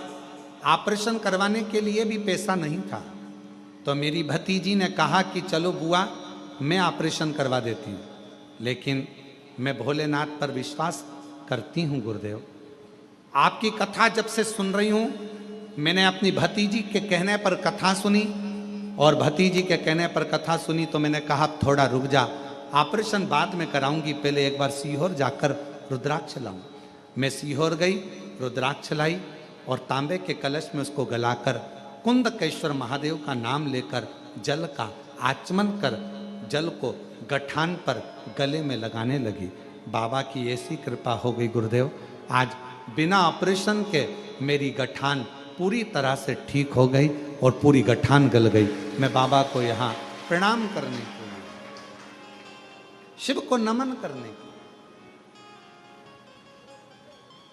ऑपरेशन करवाने के लिए भी पैसा नहीं था, तो मेरी भतीजी ने कहा कि चलो बुआ मैं ऑपरेशन करवा देती हूँ। लेकिन मैं भोलेनाथ पर विश्वास करती हूँ गुरुदेव। आपकी कथा जब से सुन रही हूँ, मैंने अपनी भतीजी के कहने पर कथा सुनी, और भतीजी के कहने पर कथा सुनी तो मैंने कहा थोड़ा रुक जा, ऑपरेशन बाद में कराऊंगी, पहले एक बार सीहोर जाकर रुद्राक्ष लाऊं। मैं सीहोर गई, रुद्राक्ष लाई और तांबे के कलश में उसको गलाकर कुंदकेश्वर महादेव का नाम लेकर जल का आचमन कर जल को गठान पर गले में लगाने लगी। बाबा की ऐसी कृपा हो गई गुरुदेव, आज बिना ऑपरेशन के मेरी गठान पूरी तरह से ठीक हो गई और पूरी गठान गल गई। मैं बाबा को यहाँ प्रणाम करने के लिए, शिव को नमन करने के लिए,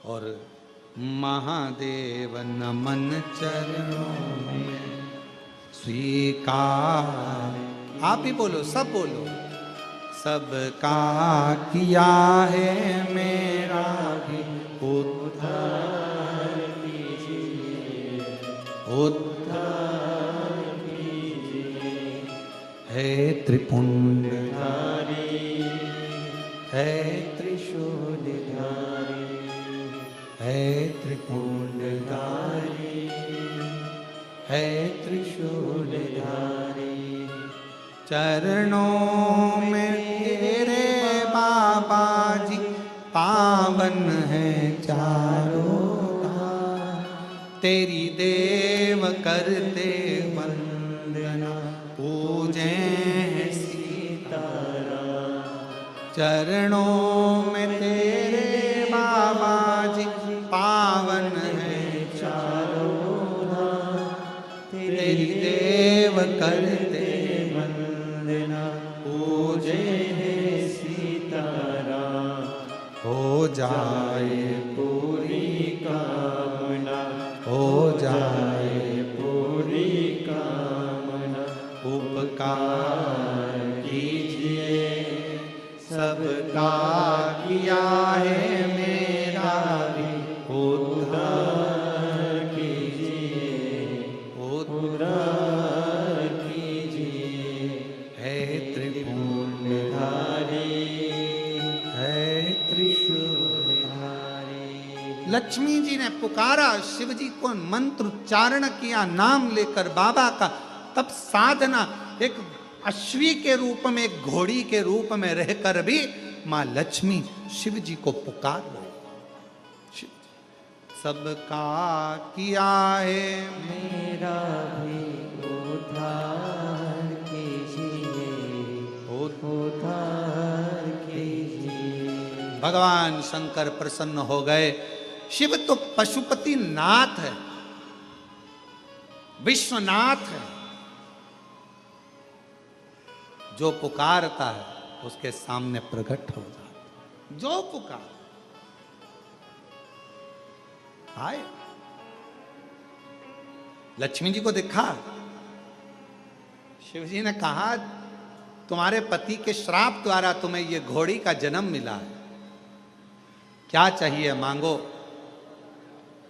और महादेव नमन चरणों में स्वीकार। आप ही बोलो, सब बोलो। सबका किया है मेरा भी उद्धार कीजिए, उद्धार कीजिए। है त्रिपुंडधारी, है त्रिशूलधारी, है त्रिपुंडधारी, है त्रिशूलधारी। चरणों में तेरे बाबा जी पावन है चारों धाम। तेरी देव करते वंदना, पूजे सीताराम। चरणों में तेरे बाबा जी पावन है चारों धाम। तेरी देव करते वंदना, पूजे सीताराम। हो जाए पूरी कामना, हो जाए पूरी कामना। उपकार की का किया है मेरा भी उद्धार कीजिए, उद्धार कीजिए। हे त्रिपुंडधारी, है त्रिशूलधारी। लक्ष्मी जी ने पुकारा, शिव जी को मंत्र उच्चारण किया, नाम लेकर बाबा का। तब साधना एक अश्वी के रूप में, एक घोड़ी के रूप में रहकर भी मां लक्ष्मी शिव जी को पुकार रही। सबका किया है मेरा भी उद्धार कीजिए, उद्धार कीजिए। भगवान शंकर प्रसन्न हो गए। शिव तो पशुपति नाथ है, विश्वनाथ है। जो पुकारता है उसके सामने प्रकट हो जाता। जो पुकार आए, लक्ष्मी जी को दिखा। शिव जी ने कहा, तुम्हारे पति के श्राप द्वारा तुम्हें यह घोड़ी का जन्म मिला है, क्या चाहिए मांगो।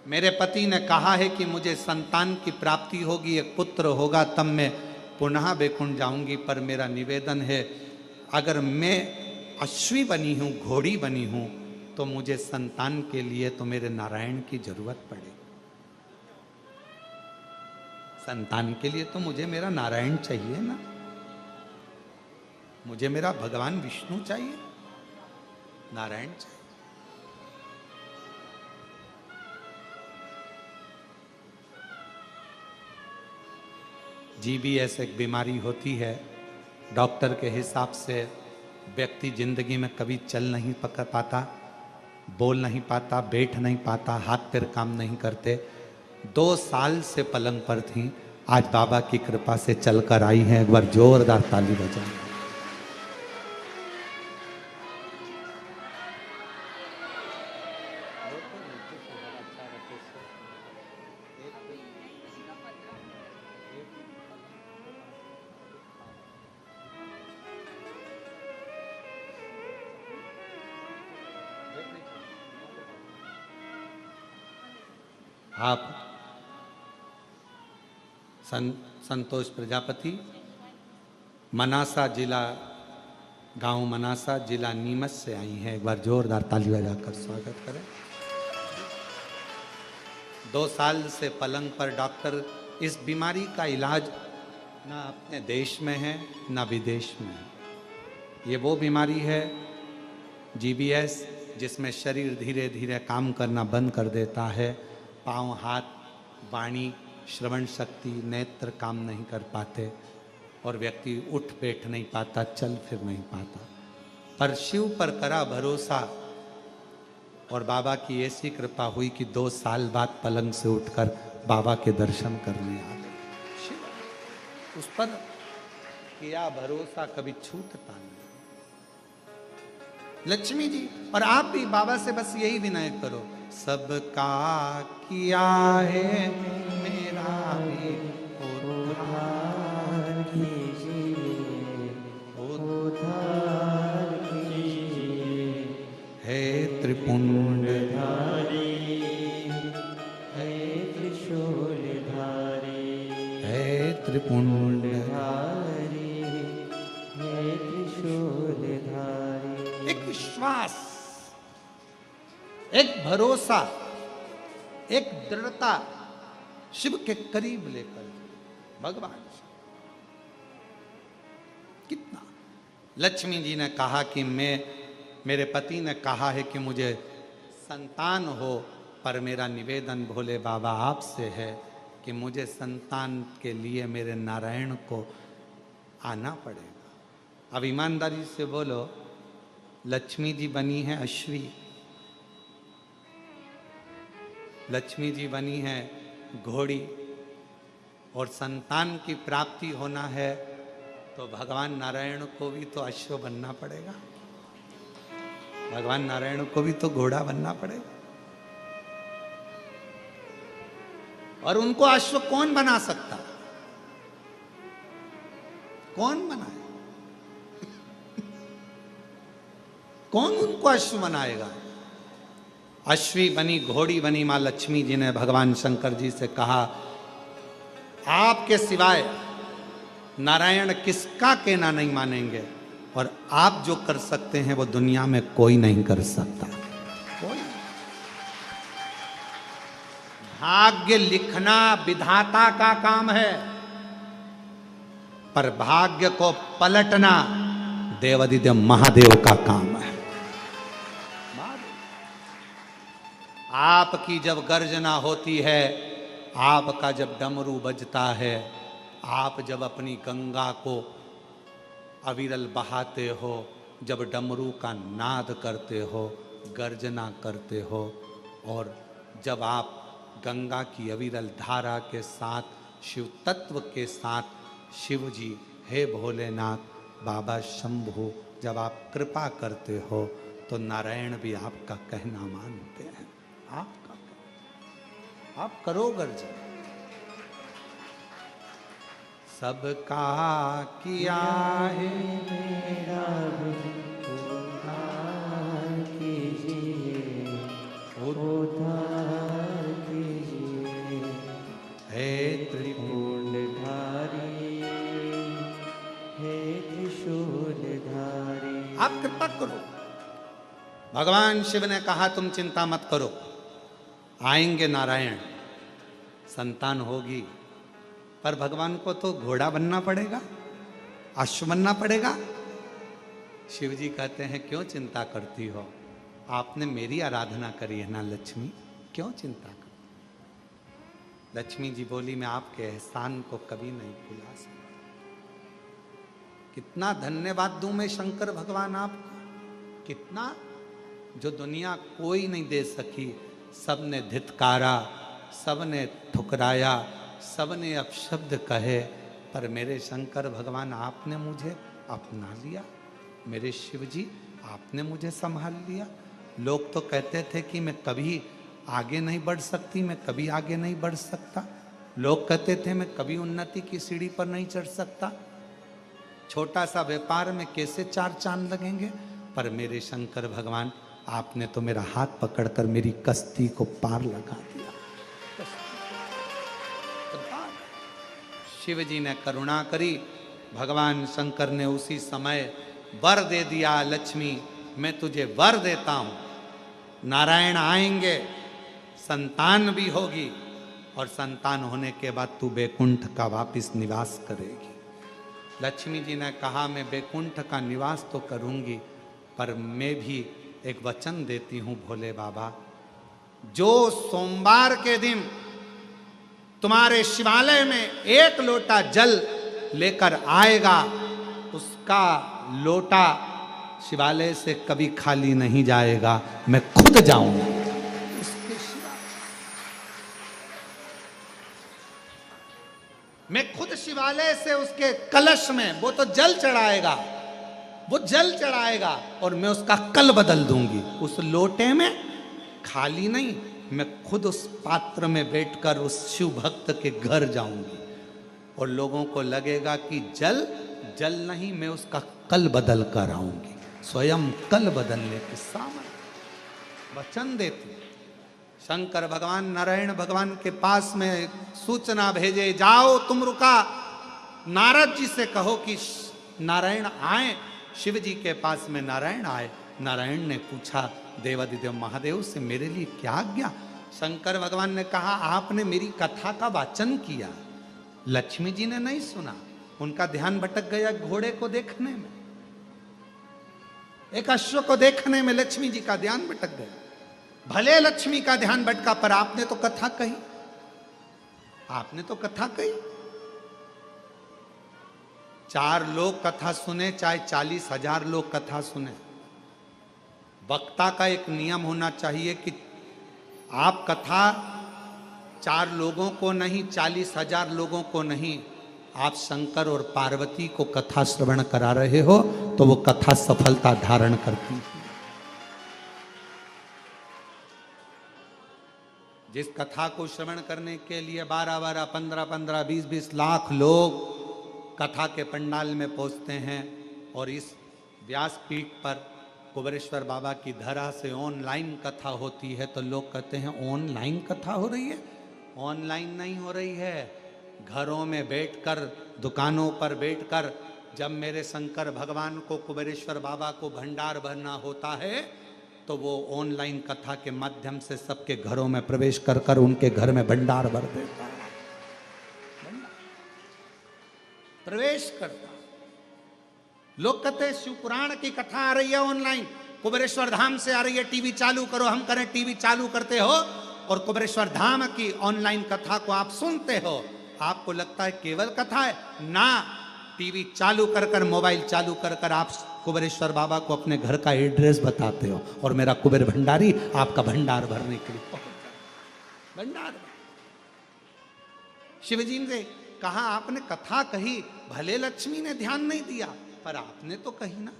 मेरे पति ने कहा है कि मुझे संतान की प्राप्ति होगी, एक पुत्र होगा, तब मैं पुनः बैकुंठ जाऊंगी। पर मेरा निवेदन है, अगर मैं अश्वी बनी हूं, घोड़ी बनी हूं, तो मुझे संतान के लिए तो मेरे नारायण की जरूरत पड़ेगी। संतान के लिए तो मुझे मेरा नारायण चाहिए ना, मुझे मेरा भगवान विष्णु चाहिए, नारायण चाहिए। GBS एक बीमारी होती है, डॉक्टर के हिसाब से व्यक्ति जिंदगी में कभी चल नहीं पकड़ पाता, बोल नहीं पाता, बैठ नहीं पाता, हाथ पैर काम नहीं करते। 2 साल से पलंग पर थी, आज बाबा की कृपा से चलकर आई हैं। एक बार जोरदार ताली बजाएं। आप संतोष प्रजापति, मनासा जिला, गांव मनासा, जिला नीमच से आई हैं। एक बार जोरदार ताली बजाकर स्वागत करें। 2 साल से पलंग पर डॉक्टर, इस बीमारी का इलाज ना अपने देश में है ना विदेश में है। ये वो बीमारी है GBS, जिसमें शरीर धीरे धीरे काम करना बंद कर देता है। पाँव, हाथ, वाणी, श्रवण शक्ति, नेत्र काम नहीं कर पाते और व्यक्ति उठ बैठ नहीं पाता, चल फिर नहीं पाता। पर शिव पर करा भरोसा और बाबा की ऐसी कृपा हुई कि 2 साल बाद पलंग से उठकर बाबा के दर्शन करने आ गए। शिव उस पर किया भरोसा, कभी छूटता नहीं। लक्ष्मी जी और आप भी बाबा से बस यही विनय करो, सबका किया है मेरा भी उद्धार कीजिए, उद्धार कीजिए। हे त्रिपुंडधारी, हे त्रिशूलधारी, हे त्रिपुंडधारी। हे त्रिशूलधारी। एक विश्वास, एक भरोसा, एक दृढ़ता शिव के करीब लेकर भगवान कितना। लक्ष्मी जी ने कहा कि मेरे पति ने कहा है कि मुझे संतान हो, पर मेरा निवेदन भोले बाबा आपसे है कि मुझे संतान के लिए मेरे नारायण को आना पड़ेगा। अब ईमानदारी से बोलो, लक्ष्मी जी बनी है अश्वी, लक्ष्मी जी बनी है घोड़ी, और संतान की प्राप्ति होना है तो भगवान नारायण को भी तो अश्व बनना पड़ेगा, भगवान नारायण को भी तो घोड़ा बनना पड़ेगा। और उनको अश्व कौन बना सकता, कौन बनाए? कौन उनको अश्व बनाएगा? अश्वी बनी, घोड़ी बनी मां लक्ष्मी जी ने भगवान शंकर जी से कहा, आपके सिवाय नारायण किसका कहना नहीं मानेंगे, और आप जो कर सकते हैं वो दुनिया में कोई नहीं कर सकता। कोई। भाग्य लिखना विधाता का काम है, पर भाग्य को पलटना देवादिदेव महादेव का काम है। आपकी जब गर्जना होती है, आपका जब डमरू बजता है, आप जब अपनी गंगा को अविरल बहाते हो, जब डमरू का नाद करते हो, गर्जना करते हो, और जब आप गंगा की अविरल धारा के साथ, शिव तत्व के साथ, शिव जी हे भोलेनाथ बाबा शंभु, जब आप कृपा करते हो तो नारायण भी आपका कहना मानते हैं। आप करो गर्जन। सबका किया है मेरा भी उद्धार कीजिए, उद्धार कीजिए, हे त्रिपुंडधारी, हे त्रिशूलधारी। आप कृपा करो। भगवान शिव ने कहा तुम चिंता मत करो, आएंगे नारायण, संतान होगी, पर भगवान को तो घोड़ा बनना पड़ेगा, अश्व बनना पड़ेगा। शिव जी कहते हैं क्यों चिंता करती हो, आपने मेरी आराधना करी है ना लक्ष्मी, क्यों चिंता कर। लक्ष्मी जी बोली मैं आपके एहसान को कभी नहीं भुला सकती। कितना धन्यवाद दूं मैं शंकर भगवान आपको, कितना, जो दुनिया कोई नहीं दे सकी। सबने धित्कारा, सबने ठुकराया, सबने अपशब्द कहे, पर मेरे शंकर भगवान आपने मुझे अपना लिया। मेरे शिव जी आपने मुझे संभाल लिया। लोग तो कहते थे कि मैं कभी आगे नहीं बढ़ सकती, मैं कभी आगे नहीं बढ़ सकता। लोग कहते थे मैं कभी उन्नति की सीढ़ी पर नहीं चढ़ सकता। छोटा सा व्यापार में कैसे 4 चांद लगेंगे, पर मेरे शंकर भगवान आपने तो मेरा हाथ पकड़कर मेरी कश्ती को पार लगा दिया। शिव जी ने करुणा करी, भगवान शंकर ने उसी समय वर दे दिया, लक्ष्मी मैं तुझे वर देता हूं, नारायण आएंगे, संतान भी होगी, और संतान होने के बाद तू बैकुंठ का वापिस निवास करेगी। लक्ष्मी जी ने कहा मैं बैकुंठ का निवास तो करूंगी, पर मैं भी एक वचन देती हूं भोले बाबा, जो सोमवार के दिन तुम्हारे शिवालय में 1 लोटा जल लेकर आएगा, उसका लोटा शिवालय से कभी खाली नहीं जाएगा, मैं खुद जाऊंगा उसके शिवालय, मैं खुद शिवालय से उसके कलश में वो तो जल चढ़ाएगा, वो जल चढ़ाएगा, और मैं उसका कल बदल दूंगी। उस लोटे में खाली नहीं, मैं खुद उस पात्र में बैठकर उस शिव भक्त के घर जाऊंगी, और लोगों को लगेगा कि जल जल नहीं, मैं उसका कल बदल कर आऊंगी। स्वयं कल बदलने के सामर्थ्य वचन देती। शंकर भगवान नारायण भगवान के पास में सूचना भेजे, जाओ तुम रुका, नारद जी से कहो कि नारायण आए। शिव जी के पास में नारायण आए। नारायण ने पूछा देवादिदेव महादेव से मेरे लिए क्या आज्ञा। शंकर भगवान ने कहा आपने मेरी कथा का वाचन किया, लक्ष्मी जी ने नहीं सुना, उनका ध्यान भटक गया घोड़े को देखने में, एक अश्व को देखने में लक्ष्मी जी का ध्यान भटक गया। भले लक्ष्मी का ध्यान भटका, पर आपने तो कथा कही, आपने तो कथा कही। 4 लोग कथा सुने, चाहे 40,000 लोग कथा सुने, वक्ता का एक नियम होना चाहिए कि आप कथा 4 लोगों को नहीं, 40,000 लोगों को नहीं, आप शंकर और पार्वती को कथा श्रवण करा रहे हो तो वो कथा सफलता धारण करती है। जिस कथा को श्रवण करने के लिए 12-12, 15-15, 20-20 लाख लोग कथा के पंडाल में पहुंचते हैं, और इस व्यासपीठ पर कुबेरेश्वर बाबा की धरा से ऑनलाइन कथा होती है तो लोग कहते हैं ऑनलाइन कथा हो रही है। ऑनलाइन नहीं हो रही है, घरों में बैठकर, दुकानों पर बैठकर जब मेरे शंकर भगवान को, कुबेरेश्वर बाबा को भंडार भरना होता है तो वो ऑनलाइन कथा के माध्यम से सबके घरों में प्रवेश कर कर उनके घर में भंडार भर देता है, प्रवेश करता। लोग कहते हैं शिव पुराण की कथा आ रही है ऑनलाइन, कुबेरेश्वर धाम से आ रही है, टीवी चालू करो। हम करें टीवी चालू करते हो और कुबेरेश्वर धाम की ऑनलाइन कथा को आप सुनते हो, आपको लगता है केवल कथा है ना। टीवी चालू कर कर, मोबाइल चालू कर कर आप कुबेरेश्वर बाबा को अपने घर का एड्रेस बताते हो और मेरा कुबेर भंडारी आपका भंडार भरने के लिए भंडार। शिवजी ने कहा आपने कथा कही, भले लक्ष्मी ने ध्यान नहीं दिया पर आपने तो कही ना।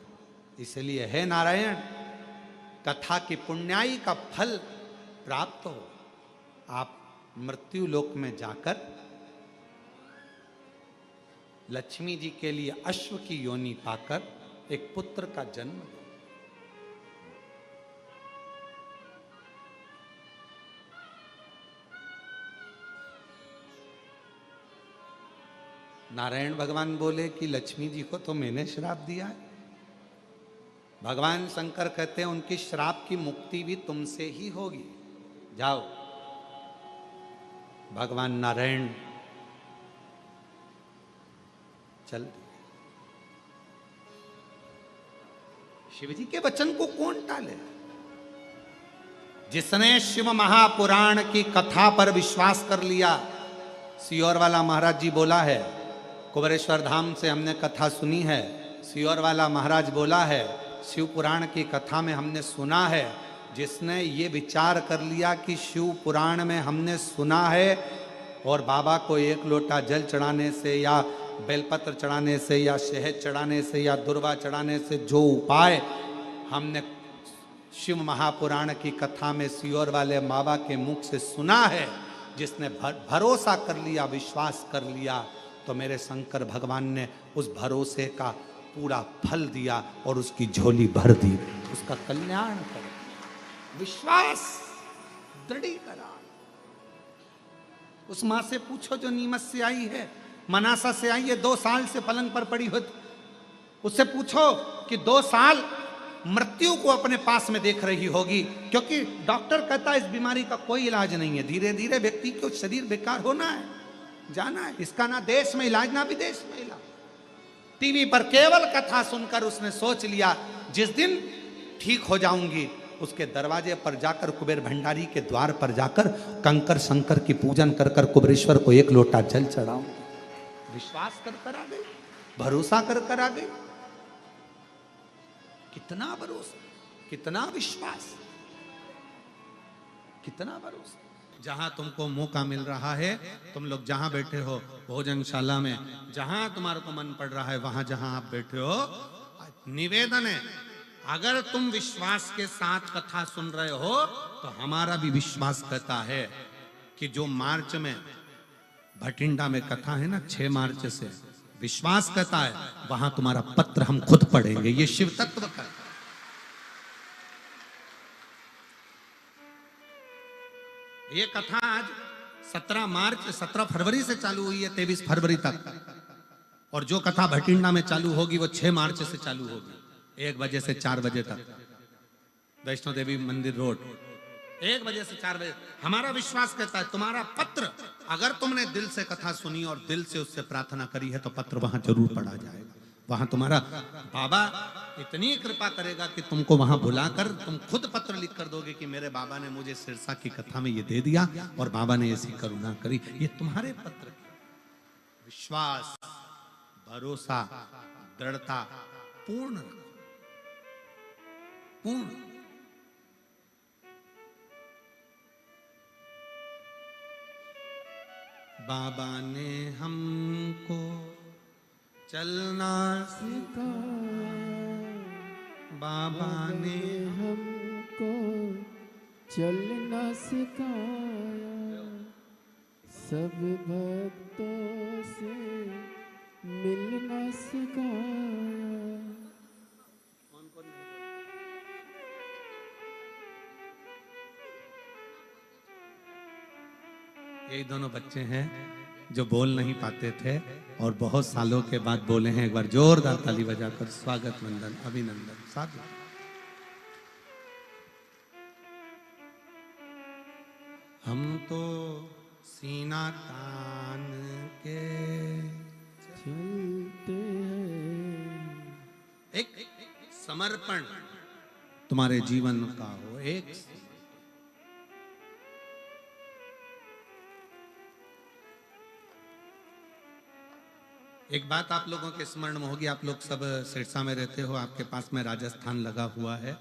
इसलिए है नारायण, कथा की पुण्याई का फल प्राप्त हो। आप मृत्यु लोक में जाकर लक्ष्मी जी के लिए अश्व की योनि पाकर एक पुत्र का जन्म दो। नारायण भगवान बोले कि लक्ष्मी जी को तो मैंने श्राप दिया है। भगवान शंकर कहते हैं उनकी श्राप की मुक्ति भी तुमसे ही होगी, जाओ। भगवान नारायण चल दिए। शिवजी के वचन को कौन टाले? जिसने शिव महापुराण की कथा पर विश्वास कर लिया। सियोर वाला महाराज जी बोला है, कुबेरेश्वर धाम से हमने कथा सुनी है। सियोर वाला महाराज बोला है, शिव पुराण की कथा में हमने सुना है। जिसने ये विचार कर लिया कि शिव पुराण में हमने सुना है और बाबा को एक लोटा जल चढ़ाने से या बेलपत्र चढ़ाने से या शहद चढ़ाने से या दुर्वा चढ़ाने से जो उपाय हमने शिव महापुराण की कथा में सियोर वाले बाबा के मुख से सुना है, जिसने भरोसा कर लिया, विश्वास कर लिया, तो मेरे शंकर भगवान ने उस भरोसे का पूरा फल दिया और उसकी झोली भर दी, उसका कल्याण कर दिया। विश्वास दृढ़ करा। उस मां से पूछो जो नीमच से आई है, मनासा से आई है, 2 साल से पलंग पर पड़ी हो, उससे पूछो कि 2 साल मृत्यु को अपने पास में देख रही होगी, क्योंकि डॉक्टर कहता है इस बीमारी का कोई इलाज नहीं है, धीरे धीरे व्यक्ति को शरीर बेकार होना है, जाना है। इसका ना देश में इलाज ना विदेश में इलाज। टीवी पर केवल कथा सुनकर उसने सोच लिया जिस दिन ठीक हो जाऊंगी उसके दरवाजे पर जाकर, कुबेर भंडारी के द्वार पर जाकर कंकर शंकर की पूजन कर कर कुबेरेश्वर को 1 लोटा जल चढ़ाऊंगी। विश्वास कर कर आ गई, भरोसा कर कर आ गई। कितना भरोसा, कितना विश्वास, कितना भरोसा। जहां तुमको मौका मिल रहा है, तुम लोग जहां बैठे हो भोजनशाला में, जहां तुम्हारे को मन पड़ रहा है, वहां जहां आप बैठे हो, निवेदन है अगर तुम विश्वास के साथ कथा सुन रहे हो तो हमारा भी विश्वास कहता है कि जो मार्च में भटिंडा में कथा है ना 6 मार्च से, विश्वास कहता है वहां तुम्हारा पत्र हम खुद पढ़ेंगे। ये शिव तत्व का ये कथा आज 17 फरवरी से चालू हुई है, 23 फरवरी तक। और जो कथा भटिंडा में चालू होगी वो 6 मार्च से चालू होगी, 1 बजे से 4 बजे तक, वैष्णो देवी मंदिर रोड, 1 बजे से 4 बजे। हमारा विश्वास कहता है तुम्हारा पत्र, अगर तुमने दिल से कथा सुनी और दिल से उससे प्रार्थना करी है तो पत्र वहां जरूर पढ़ा जाएगा। वहां तुम्हारा बाबा इतनी कृपा करेगा कि तुमको वहां बुलाकर तुम खुद पत्र लिख कर दोगे कि मेरे बाबा ने मुझे सिरसा की कथा में ये दे दिया और बाबा ने ऐसी करुणा करी। ये तुम्हारे पत्र। विश्वास, भरोसा, दृढ़ता पूर्ण पूर्ण। बाबा ने हमको चलना सिखाया, बाबा ने हमको चलना सिखाया, सब भक्तों से मिलना सिखाया। यही दोनों बच्चे हैं जो बोल नहीं पाते थे और बहुत सालों के बाद बोले हैं। एक बार जोरदार ताली बजाकर स्वागत, वंदन, अभिनंदन, साधु। हम तो सीना तान के चलते हैं। एक समर्पण तुम्हारे जीवन का हो। एक बात आप लोगों के स्मरण में होगी। आप लोग सब सिरसा में रहते हो, आपके पास में राजस्थान लगा हुआ है।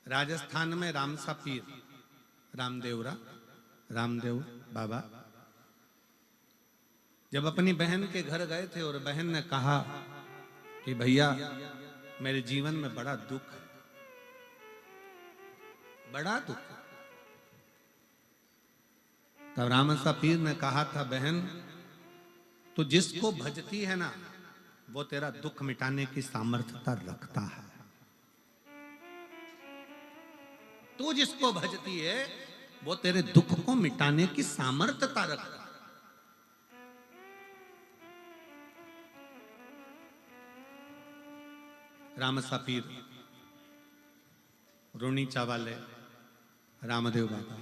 राजस्थान में रामसा पीर, रामदेव बाबा जब अपनी बहन के घर गए थे और बहन ने कहा कि भैया मेरे जीवन में बड़ा दुख है, बड़ा दुख है। तब रामसा पीर ने कहा था, बहन तो जिसको भजती है ना वो तेरा दुख मिटाने की सामर्थ्यता रखता है। तू जिसको भजती है वो तेरे दुख को मिटाने की सामर्थ्यता रखता है। रामसा पीर, रोनीचा वाले रामदेव बाबा,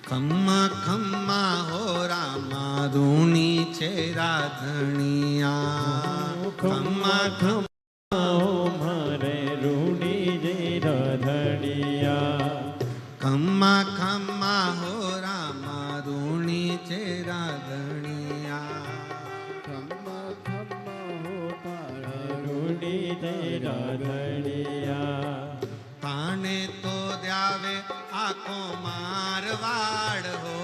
खम्मा खम्मा हो रामा रूणी चेरा धनिया। खम्मा खम्मा हो मारे रूणी जे राधनिया। खम्मा खम्मा हो रामा रूणी चेरा धनिया। खम्मा खम्मा हो तारा रूणी जे राधनिया। ताने तो द्यावे आखो मारवाड़ हो,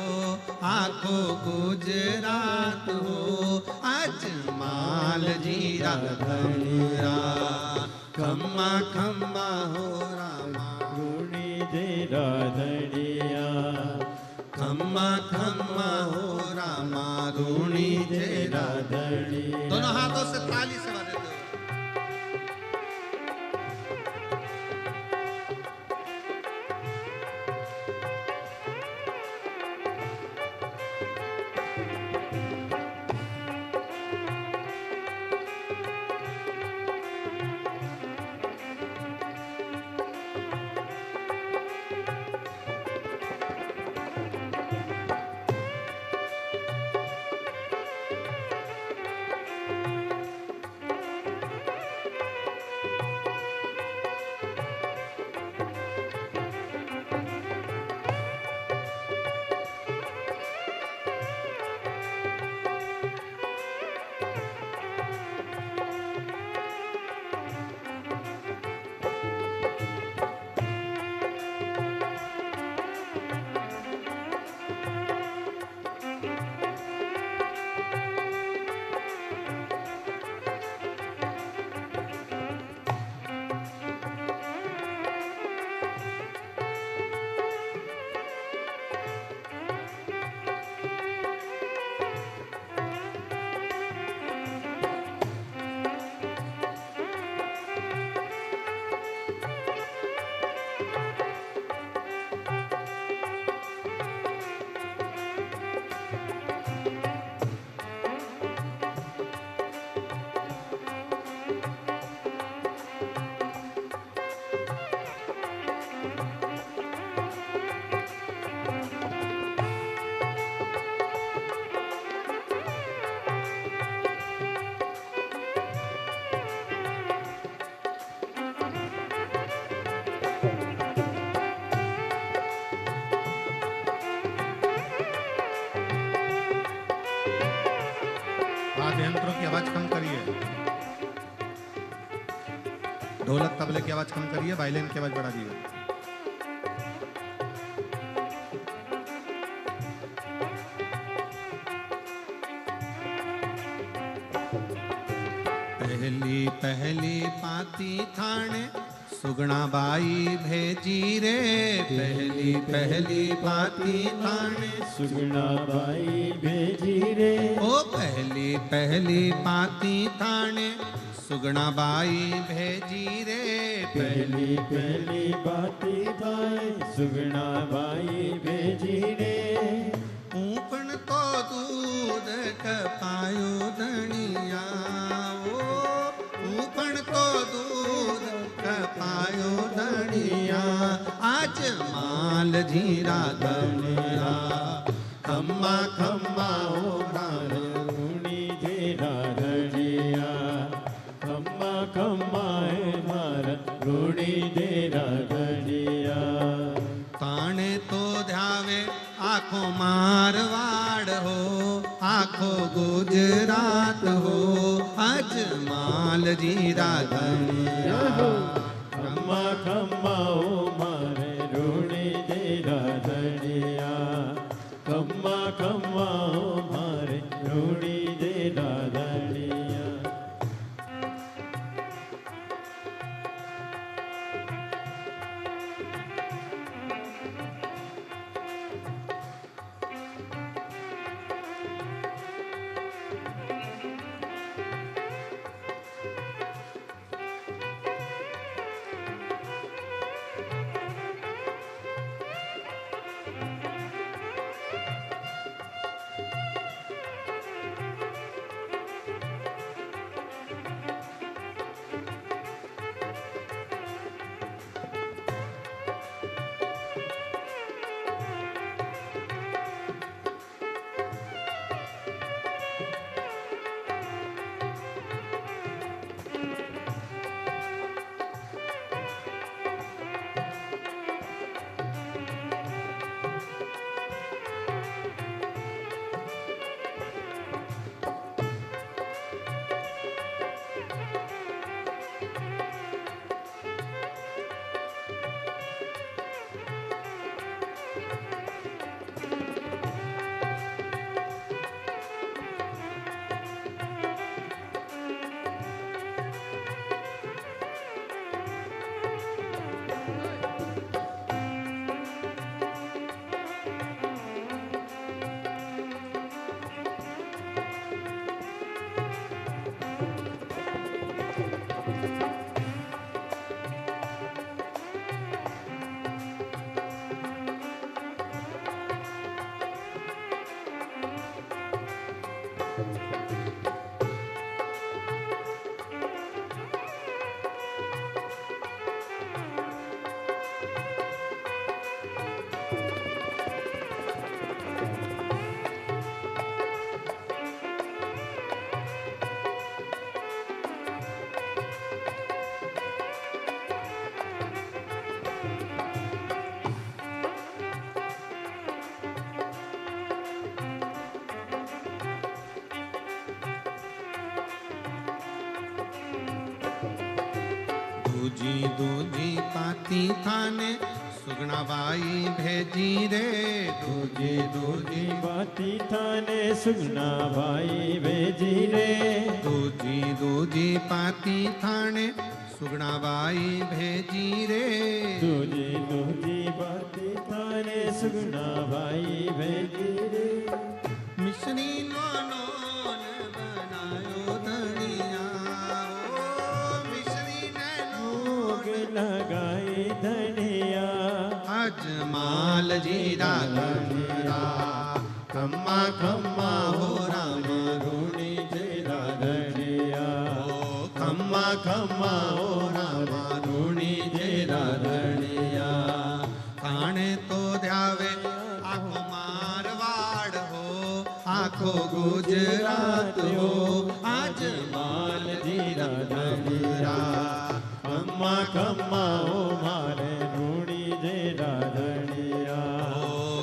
आखो गुजरात हो, अजमाल जीरा धनिया। खम्मा खम्मा हो रामा रूणी जे राधनिया। खम्मा खम्मा हो रामा रूणी जे राधनिया। दोनों हाथों से ताली से बजा दो। यंत्रों की आवाज कम करिए, ढोलक तबले की आवाज कम करिए, वायलिन की आवाज बढ़ा दिए। पहली पहली पाती थाने सुगना बाई भेजी रे, पहली पहली पाती थाने सुगना बाई भेजी रे, ओ पहली पहली पाती थाने सुगना बाई भेजी रे, पहली पहली बाती बाई सुगना बाई भेजी रे, ऊपण तो दूध कपायो धनिया, ओ ऊपण तो दूध कपायो धनिया, आज माल जीरा धनिया, खम्मा खम्मा ओ भार रूणी जेरा धनिया, खम्मा खम्मा मार रूणी जेरा धनिया, ताणे तो ध्यावे आखो मारवाड़ हो, आखो गुजरात हो, अजमाल जीरा धनिया, खम्मा खम्मा ओ मारे रूणी जेरा धनिया, खम्मा खम्मा ओ मारे रूणी जेरा धनिया। दूजी दूजी पाती थाने सुगना बाई भेजी रे, दूजी दूजी बाती थाने सुगना भाई भेजी रे, दूजी दूजी पाती थाने सुगना बाई भेजी रे, दूजी दूजी बाती थाने सुगना भाई भेजी रे, मिश्री नोन बनायो धनिया, ओ मिश्री भोग लगाई धनिया, अजमाल जीरा धनिया, खम्मा खम्मा हो राम रूणी जेरा धनिया, खम्मा खम्मा हो राम रूणी जेरा धनिया, खाणे तो ध्यावे आखो मारवाड़ हो, आखो गुजरात हो, आज माल जीरा धनिया, खम्मा खम्मा ओ मारे रूणी जेरा धनिया,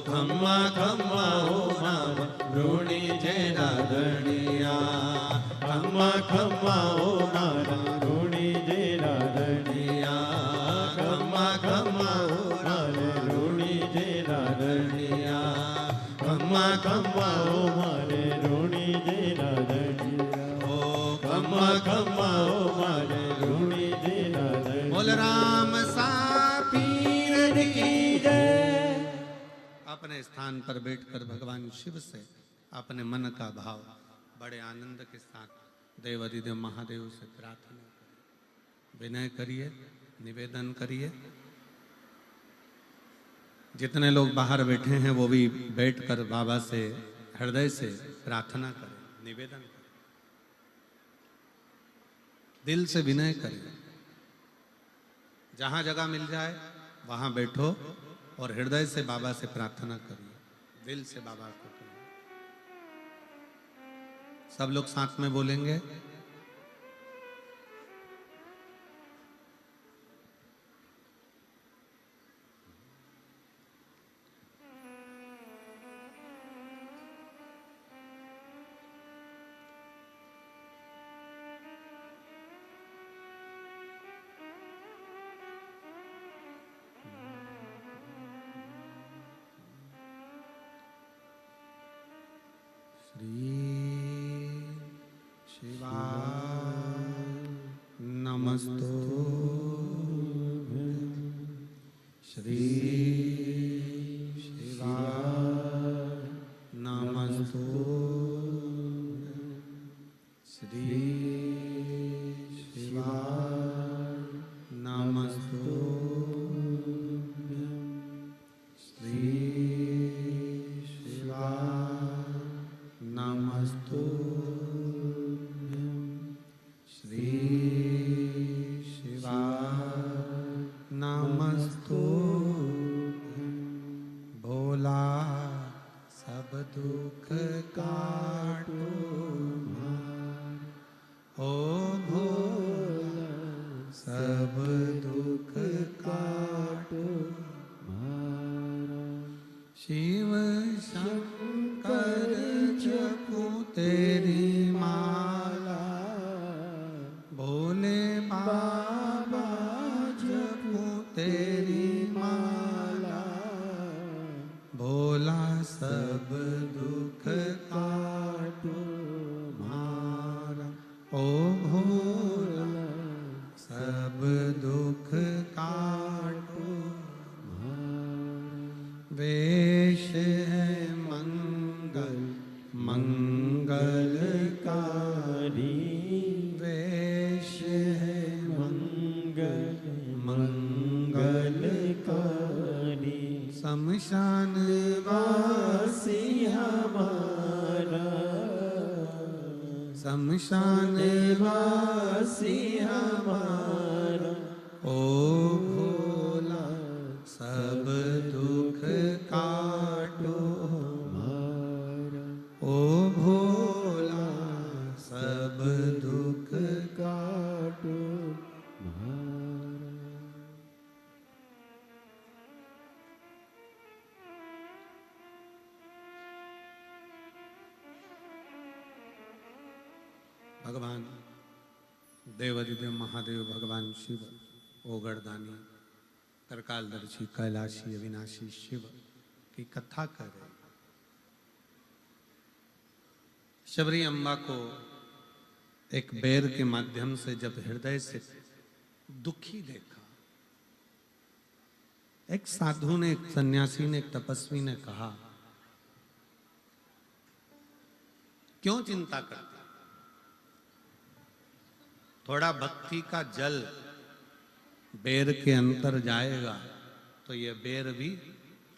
खम्मा खम्मा हो राम रूणी जेरा धनिया, खम्मा खम्मा हो राम रूणी जेरा धनिया, खम्मा खम्मा हो राम रूणी जेरा धनिया, खम्मा खम्मा ओ मारे रूणी जेरा धनिया, ओ खम्मा ખમા ખમા ઓ મારે રૂડી દેરા ધણી. बोल राम सापीर की જય. अपने स्थान पर बैठकर भगवान शिव से अपने मन का भाव बड़े आनंद के साथ देवाधिदेव महादेव से प्रार्थना करिए, विनय करिए, निवेदन करिए। जितने लोग बाहर बैठे हैं वो भी बैठकर बाबा से हृदय से प्रार्थना करें, निवेदन करें, दिल से विनय करें। जहां जगह मिल जाए वहां बैठो और हृदय से बाबा से प्रार्थना करिए, दिल से बाबा को करिए। सब लोग साथ में बोलेंगे। श्री शिवाय नमस्तुभ्यं। श्री शिवाय नमस्तुभ्यं। श्री शिवाय नमस्तुभ्यं। श्री शिवाय नमस्तुभ्यं। श्री शिवाय नमस्तुभ्यं। भोला सब दुख काटो ओ भोला सब दुख काटो शिव शंकर जपो तेरी माला भोले बाबा जपो तेरी माला भोला सब दुख काटो मारा ओ भोला सब दुख काटो वेश है मंगल मंगलकारी वेश है मंगल मंगलकारी शमशान वासी हमारा शमशान वासी हमारा ओ भोला सब दुख काटो हमारा ओ भोला सब दुख काटो हमारा। भगवान देवाधिदेव महादेव भगवान शिव ओगरदानी करकालदर्शी कैलाशी अविनाशी शिव की कथा कर रहे। शबरी अम्बा को एक बेर के माध्यम से जब हृदय से दुखी देखा, एक साधु ने, एक सन्यासी ने, एक तपस्वी ने कहा, क्यों चिंता करते? थोड़ा भक्ति का जल बेर के अंतर जाएगा तो ये बेर भी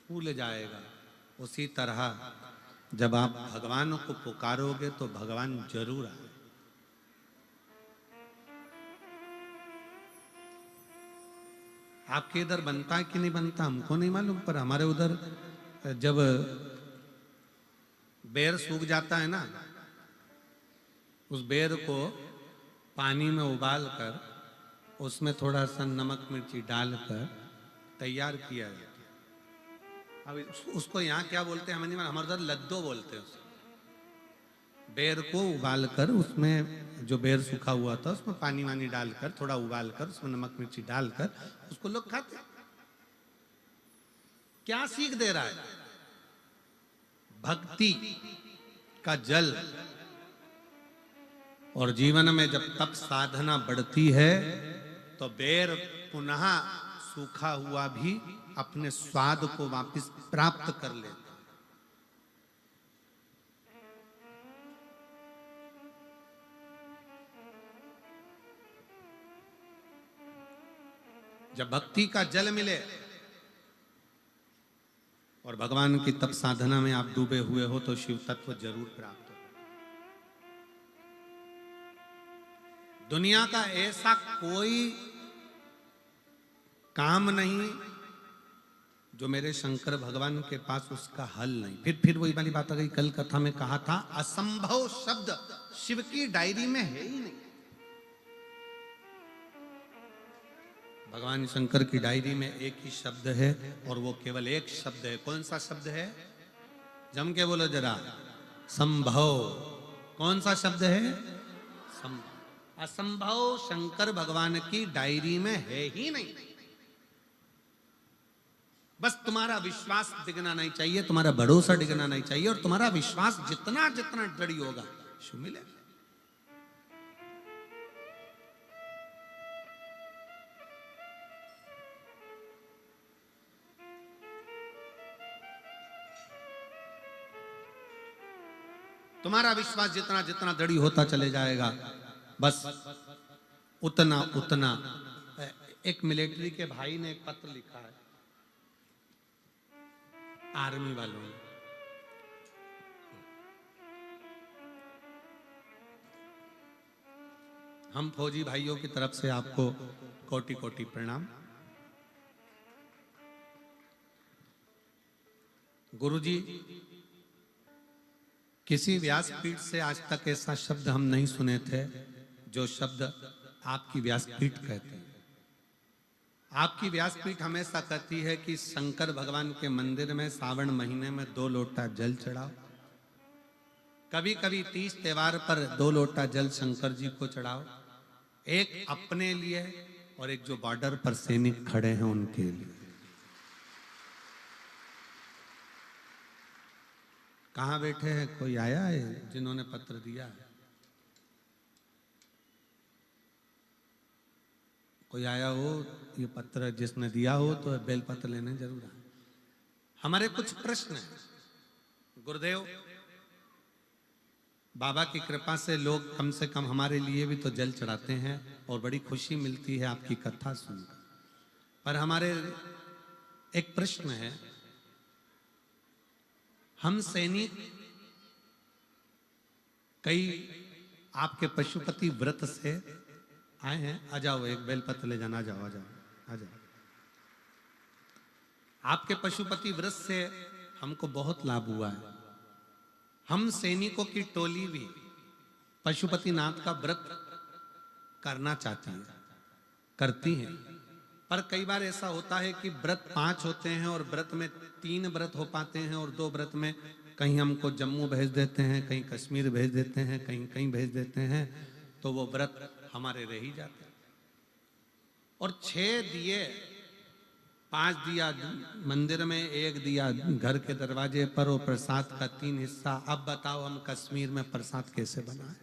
फूल जाएगा। उसी तरह जब आप भगवान को पुकारोगे तो भगवान जरूर आए। आपके इधर बनता है कि नहीं बनता हमको नहीं मालूम, पर हमारे उधर जब बेर सूख जाता है ना, उस बेर को पानी में उबाल कर उसमें थोड़ा सा नमक मिर्ची डालकर तैयार किया जाता है। अब उसको यहाँ क्या बोलते हैं हमें नहीं मालूम, हमारे उधर लद्दो बोलते हैं उसको। बेर को उबाल कर उसमें जो बेर सूखा हुआ था उसमें पानी वानी डालकर थोड़ा उबाल कर उसमें नमक मिर्ची डालकर उसको लोग खाते हैं। क्या सीख दे रहा है? भक्ति का जल और जीवन में जब तप साधना बढ़ती है तो बेर पुनः सूखा हुआ भी अपने स्वाद को वापस प्राप्त कर लेता। जब भक्ति का जल मिले और भगवान की तप साधना में आप डूबे हुए हो तो शिव तत्व जरूर प्राप्त हो। दुनिया का ऐसा कोई काम नहीं जो मेरे शंकर भगवान के पास उसका हल नहीं। फिर वही वाली बात आ गई, कल कथा में कहा था असंभव शब्द शिव की डायरी में है ही नहीं। भगवान शंकर की डायरी में एक ही शब्द है और वो केवल एक शब्द है। कौन सा शब्द है? जम के बोलो जरा, संभव। कौन सा शब्द है? संभव। असंभव शंकर भगवान की डायरी में है ही नहीं। बस तुम्हारा विश्वास डिगना नहीं चाहिए, तुम्हारा भरोसा डिगना नहीं चाहिए, और तुम्हारा विश्वास जितना जितना दृढ़ होगा शिव मिलेगा। तुम्हारा विश्वास जितना जितना दृढ़ होता चले जाएगा, बस उतना उतना। एक मिलिट्री के भाई ने एक पत्र लिखा है आर्मी वालों ने। हम फौजी भाइयों की तरफ से आपको कोटि कोटि प्रणाम। गुरुजी, किसी व्यासपीठ से आज तक ऐसा शब्द हम नहीं सुने थे जो शब्द आपकी व्यासपीठ कहते हैं। आपकी व्यासपीठ हमेशा कहती है कि शंकर भगवान के मंदिर में सावन महीने में 2 लोटा जल चढ़ाओ। कभी कभी 30 त्योहार पर 2 लोटा जल शंकर जी को चढ़ाओ, एक अपने लिए और एक जो बॉर्डर पर सैनिक खड़े हैं उनके लिए। कहाँ बैठे हैं? कोई आया है जिन्होंने पत्र दिया है? कोई आया हो ये पत्र जिसने दिया हो तो बेल पत्र लेने जरूर आए। हमारे कुछ प्रश्न हैं गुरुदेव। बाबा की कृपा से लोग कम से कम हमारे लिए भी तो जल चढ़ाते हैं और बड़ी खुशी मिलती है आपकी कथा सुनकर। पर हमारे एक प्रश्न है, हम सैनिक कई आपके पशुपति व्रत से आए हैं। आ जाओ, एक बेलपत्र ले जाना। आ जाओ आ जाओ आ जाओ। आपके पशुपति व्रत से हमको बहुत लाभ हुआ है। हम सैनिकों की टोली भी पशुपति नाथ का व्रत करना चाहती है, करती है। पर कई बार ऐसा होता है कि व्रत 5 होते हैं और व्रत में 3 व्रत हो पाते हैं और 2 व्रत में कहीं हमको जम्मू भेज देते हैं, कहीं कश्मीर भेज देते हैं, कहीं कहीं भेज देते हैं, तो वो व्रत हमारे रह ही जाते हैं। और 6 दिए, 5 दिया मंदिर में, 1 दिया घर के दरवाजे पर, और प्रसाद का 3 हिस्सा। अब बताओ हम कश्मीर में प्रसाद कैसे बनाए?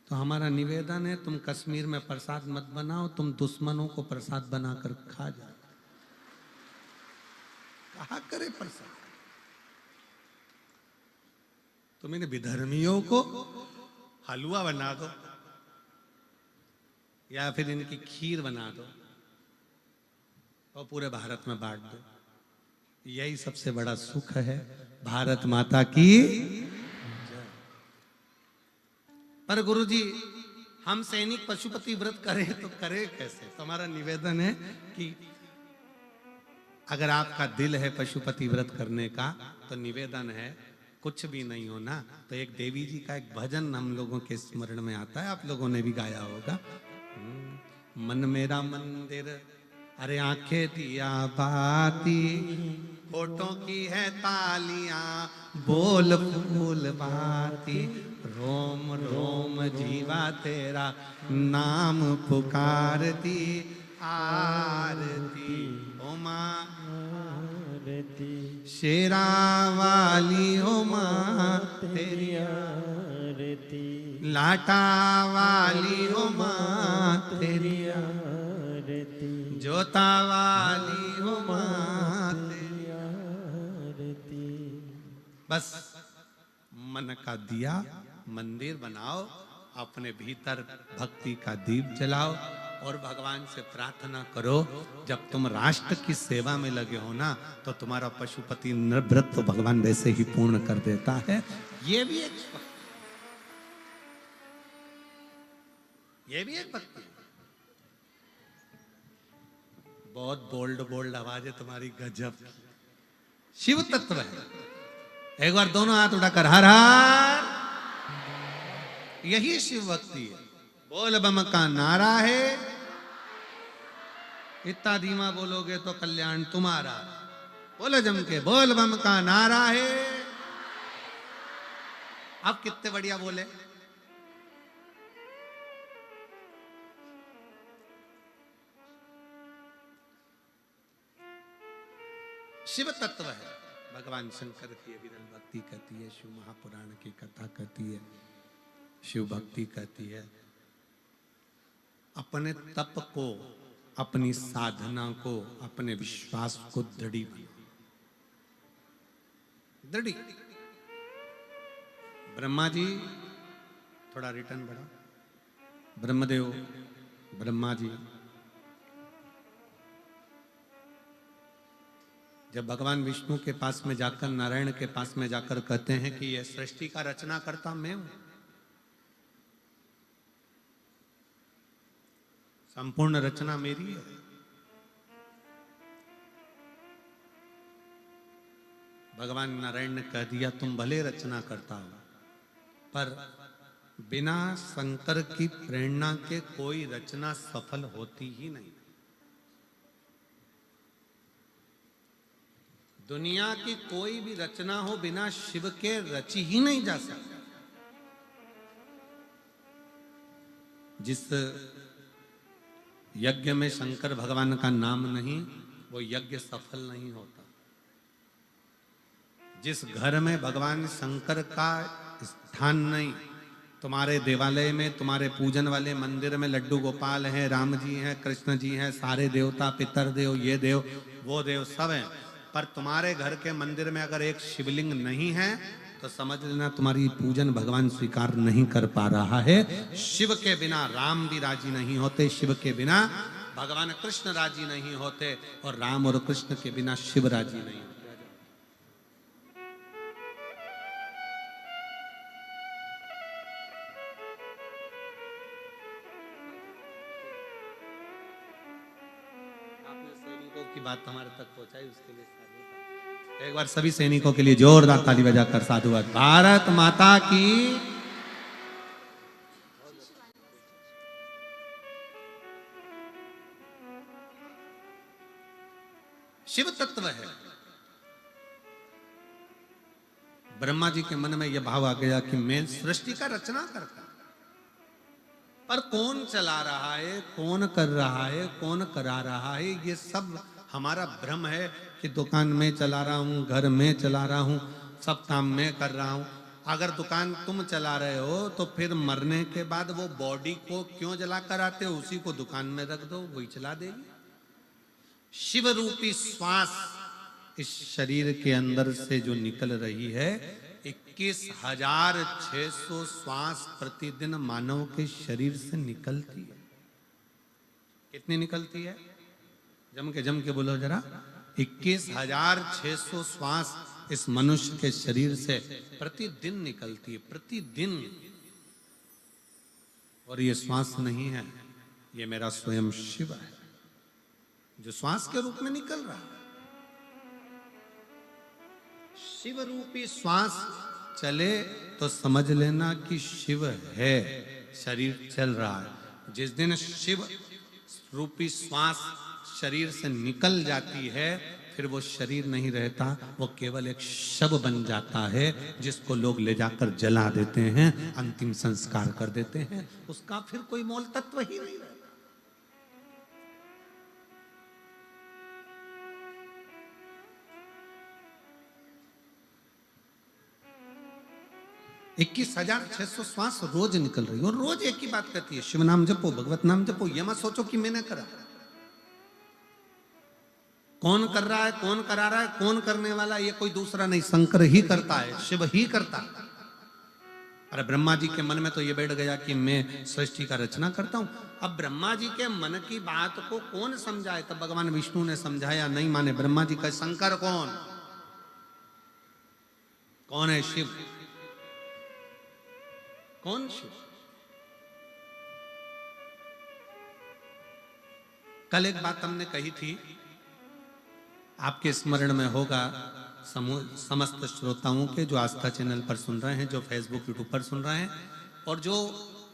तो हमारा निवेदन है, तुम कश्मीर में प्रसाद मत बनाओ, तुम दुश्मनों को प्रसाद बनाकर खा जाओ। कहा करे प्रसाद? तुम इन विधर्मियों को हलवा बना दो या फिर इनकी खीर बना दो और पूरे भारत में बांट दो। यही सबसे बड़ा सुख है। भारत माता की। पर गुरुजी, हम सैनिक पशुपति व्रत करें तो करें कैसे? तो हमारा निवेदन है कि अगर आपका दिल है पशुपति व्रत करने का तो निवेदन है, कुछ भी नहीं हो ना तो एक देवी जी का एक भजन हम लोगों के स्मरण में आता है, आप लोगों ने भी गाया होगा। मन मेरा मंदिर, अरे आंखें दिया बाती, होठों की है तालियां, बोल फूल बाती, रोम रोम जीवा तेरा नाम पुकारती, आरती ओ माँ शेरा वाली, ओ माँ तेरी आरती लाटा वाली हो माँ तेरी आरती जोता वाली हो माँ तेरी। आरती। बस मन का दिया मंदिर बनाओ, अपने भीतर भक्ति का दीप जलाओ और भगवान से प्रार्थना करो। जब तुम राष्ट्र की सेवा में लगे हो ना, तो तुम्हारा पशुपति व्रत तो भगवान वैसे ही पूर्ण कर देता है। ये भी एक भक्ति है। बहुत बोल्ड बोल्ड आवाज है तुम्हारी, गजब शिव तत्व है। एक बार दोनों हाथ उठाकर हर हर, यही शिव भक्ति है। बोल बम का नारा है, इतना धीमा बोलोगे तो कल्याण तुम्हारा। बोलो जम के, बोल बम का नारा है। अब कितने बढ़िया बोले। शिव तत्व है। भगवान शंकर की विरल भक्ति कहती है, शिव महापुराण की कथा कहती है, शिव भक्ति कहती है अपने तप को, अपनी साधना को, अपने विश्वास को दृढ़ी बनाओ। दृढ़ी। ब्रह्मा जी, थोड़ा रिटर्न बढ़ा। ब्रह्मदेव, ब्रह्मा जी जब भगवान विष्णु के पास में जाकर, नारायण के पास में जाकर कहते हैं कि यह सृष्टि का रचना करता मैं हूं, संपूर्ण रचना मेरी है। भगवान नारायण ने कह दिया तुम भले रचना करता हो, पर बिना शंकर की प्रेरणा के कोई रचना सफल होती ही नहीं। दुनिया की कोई भी रचना हो बिना शिव के रची ही नहीं जा सकती। जिस यज्ञ में शंकर भगवान का नाम नहीं, वो यज्ञ सफल नहीं होता। जिस घर में भगवान शंकर का स्थान नहीं, तुम्हारे देवालय में, तुम्हारे पूजन वाले मंदिर में लड्डू गोपाल हैं, राम जी हैं, कृष्ण जी हैं, सारे देवता, पितर देव, ये देव, वो देव सब हैं, पर तुम्हारे घर के मंदिर में अगर एक शिवलिंग नहीं है तो समझ लेना तुम्हारी पूजन भगवान स्वीकार नहीं कर पा रहा है। शिव के बिना राम भी राजी नहीं होते, शिव के बिना भगवान कृष्ण राजी नहीं होते, और राम और कृष्ण के बिना शिव राजी नहीं होते। आपने सैनिकों की बात हमारे तक पहुंचाई, उसके लिए एक बार सभी सैनिकों के लिए जोरदार ताली बजाकर साधुवाद। भारत माता की। शिव तत्व है। ब्रह्मा जी के मन में यह भाव आ गया कि मैं सृष्टि का रचना करता, पर कौन चला रहा है, कौन कर रहा है, कौन करा रहा है, ये सब हमारा भ्रम है कि दुकान में चला रहा हूँ, घर में चला रहा हूँ, सब काम में कर रहा हूँ। अगर दुकान तुम चला रहे हो तो फिर मरने के बाद वो बॉडी को क्यों जला कर आते हो, उसी को दुकान में रख दो, वही चला देगी। शिव रूपी श्वास इस शरीर के अंदर से जो निकल रही है, 21,600 श्वास प्रतिदिन मानव के शरीर से निकलती है। कितनी निकलती है? जम के बोलो जरा। 21,600 श्वास इस मनुष्य के शरीर से प्रतिदिन निकलती है, प्रतिदिन। और ये श्वास नहीं है, ये मेरा स्वयं शिव है जो श्वास के रूप में निकल रहा है। शिव रूपी श्वास चले तो समझ लेना कि शिव है, शरीर चल रहा है। जिस दिन शिव रूपी श्वास शरीर से निकल जाती है, फिर वो शरीर नहीं रहता, वो केवल एक शव बन जाता है, जिसको लोग ले जाकर जला देते हैं, अंतिम संस्कार कर देते हैं। उसका फिर कोई मूल तत्व ही नहीं रहता। 21,600 श्वास रोज निकल रही है और रोज एक ही बात कहती है, शिव नाम जपो, भगवत नाम जपो। ये मत सोचो कि मैंने करा। कौन कर रहा है, कौन करा रहा है, कौन करने वाला, ये कोई दूसरा नहीं, शंकर ही करता है, शिव ही करता है। अरे ब्रह्मा जी के मन में तो ये बैठ गया कि मैं सृष्टि का रचना करता हूं। अब ब्रह्मा जी के मन की बात को कौन समझाए? तब भगवान विष्णु ने समझाया, नहीं माने ब्रह्मा जी का। शंकर कौन? कौन है शिव? कौन शिव? कल एक बात हमने कही थी, आपके स्मरण में होगा, समस्त श्रोताओं के, जो आस्था चैनल पर सुन रहे हैं, जो फेसबुक यूट्यूब पर सुन रहे हैं, और जो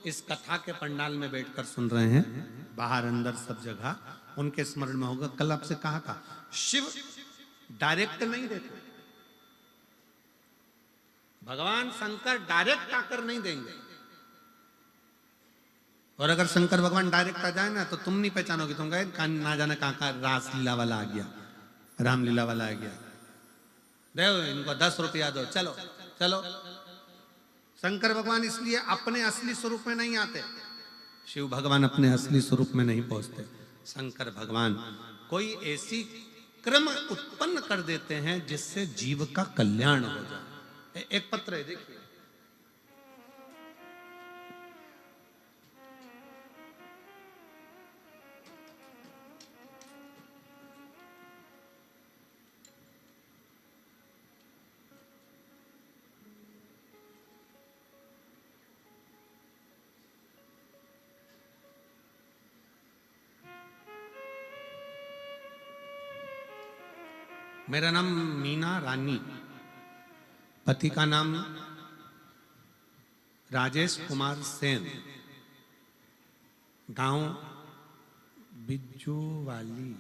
इस कथा के पंडाल में बैठकर सुन रहे हैं, बाहर अंदर सब जगह, उनके स्मरण में होगा। कल आपसे कहा था, शिव डायरेक्ट नहीं देते, भगवान शंकर डायरेक्ट आकर नहीं देंगे। और अगर शंकर भगवान डायरेक्ट आ जाए ना, तो तुम नहीं पहचानोगे, तुम कहे ना जाने कहां रासलीला वाला आ गया, रामलीला वाला आ गया, दो इनको 10 रुपया दो, चलो चलो। शंकर भगवान इसलिए अपने असली स्वरूप में नहीं आते, शिव भगवान अपने असली स्वरूप में नहीं पहुंचते। शंकर भगवान कोई ऐसी क्रम उत्पन्न कर देते हैं जिससे जीव का कल्याण हो जाए। एक पत्र है, देखिए, मेरा नाम मीना रानी, पति का नाम राजेश कुमार सेन, गांव बिज्जूवाली।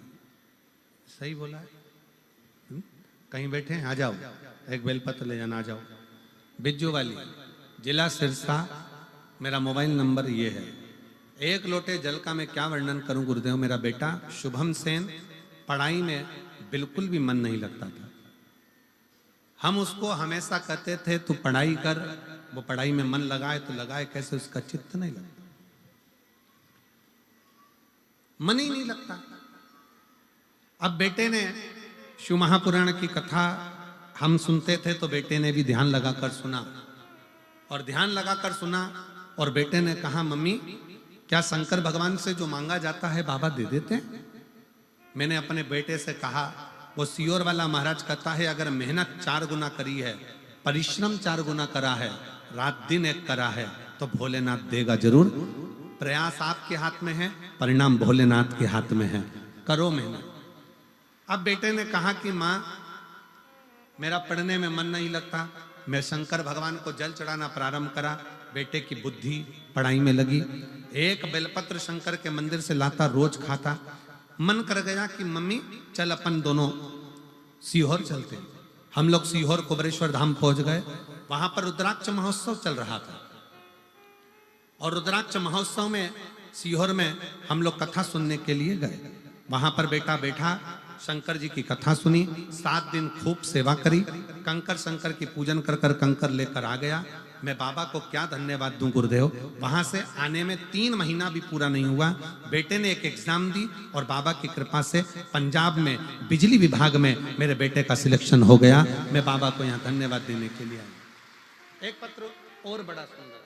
सही बोला है? कहीं बैठे हैं? आ जाओ, एक बेलपत्र ले जाना, आ जाओ। बिज्जूवाली, जिला सिरसा। मेरा मोबाइल नंबर ये है। एक लोटे जल का मैं क्या वर्णन करूं गुरुदेव। मेरा बेटा शुभम सेन पढ़ाई में बिल्कुल भी मन नहीं लगता था। हम उसको हमेशा कहते थे तू पढ़ाई कर, वो पढ़ाई में मन लगाए तो लगाए, कैसे उसका चित्त नहीं लगता, मन ही नहीं लगता। अब बेटे ने शिव महापुराण की कथा हम सुनते थे, तो बेटे ने भी ध्यान लगाकर सुना, और ध्यान लगाकर सुना, और बेटे ने कहा, मम्मी क्या शंकर भगवान से जो मांगा जाता है बाबा दे देते हैं? मैंने अपने बेटे से कहा, वो सियोर वाला महाराज कहता है, अगर मेहनत 4 गुना करी है, परिश्रम 4 गुना करा है, रात दिन एक करा है, तो भोलेनाथ देगा जरूर। प्रयास आपके हाथ में है, परिणाम भोलेनाथ के हाथ में है, करो मेहनत। अब बेटे ने कहा कि माँ मेरा पढ़ने में मन नहीं लगता। मैं शंकर भगवान को जल चढ़ाना प्रारंभ करा, बेटे की बुद्धि पढ़ाई में लगी। एक बेलपत्र शंकर के मंदिर से लाता, रोज खाता। मन कर गया कि मम्मी चल अपन दोनों सीहोर चलते। हम लोग सीहोर कुबरेश्वर धाम पहुंच गए। वहां पर रुद्राक्ष महोत्सव चल रहा था, और रुद्राक्ष महोत्सव में सीहोर में हम लोग कथा सुनने के लिए गए। वहां पर बेटा बैठा, शंकर जी की कथा सुनी, 7 दिन खूब सेवा करी, कंकर शंकर की पूजन कर कर कंकर लेकर आ गया। मैं बाबा को क्या धन्यवाद दूं गुरुदेव। वहां से आने में 3 महीना भी पूरा नहीं हुआ, बेटे ने एक एग्जाम दी, और बाबा की कृपा से पंजाब में बिजली विभाग में मेरे बेटे का सिलेक्शन हो गया। मैं बाबा को यहाँ धन्यवाद देने के लिए आया। एक पत्र और बड़ा सुंदर,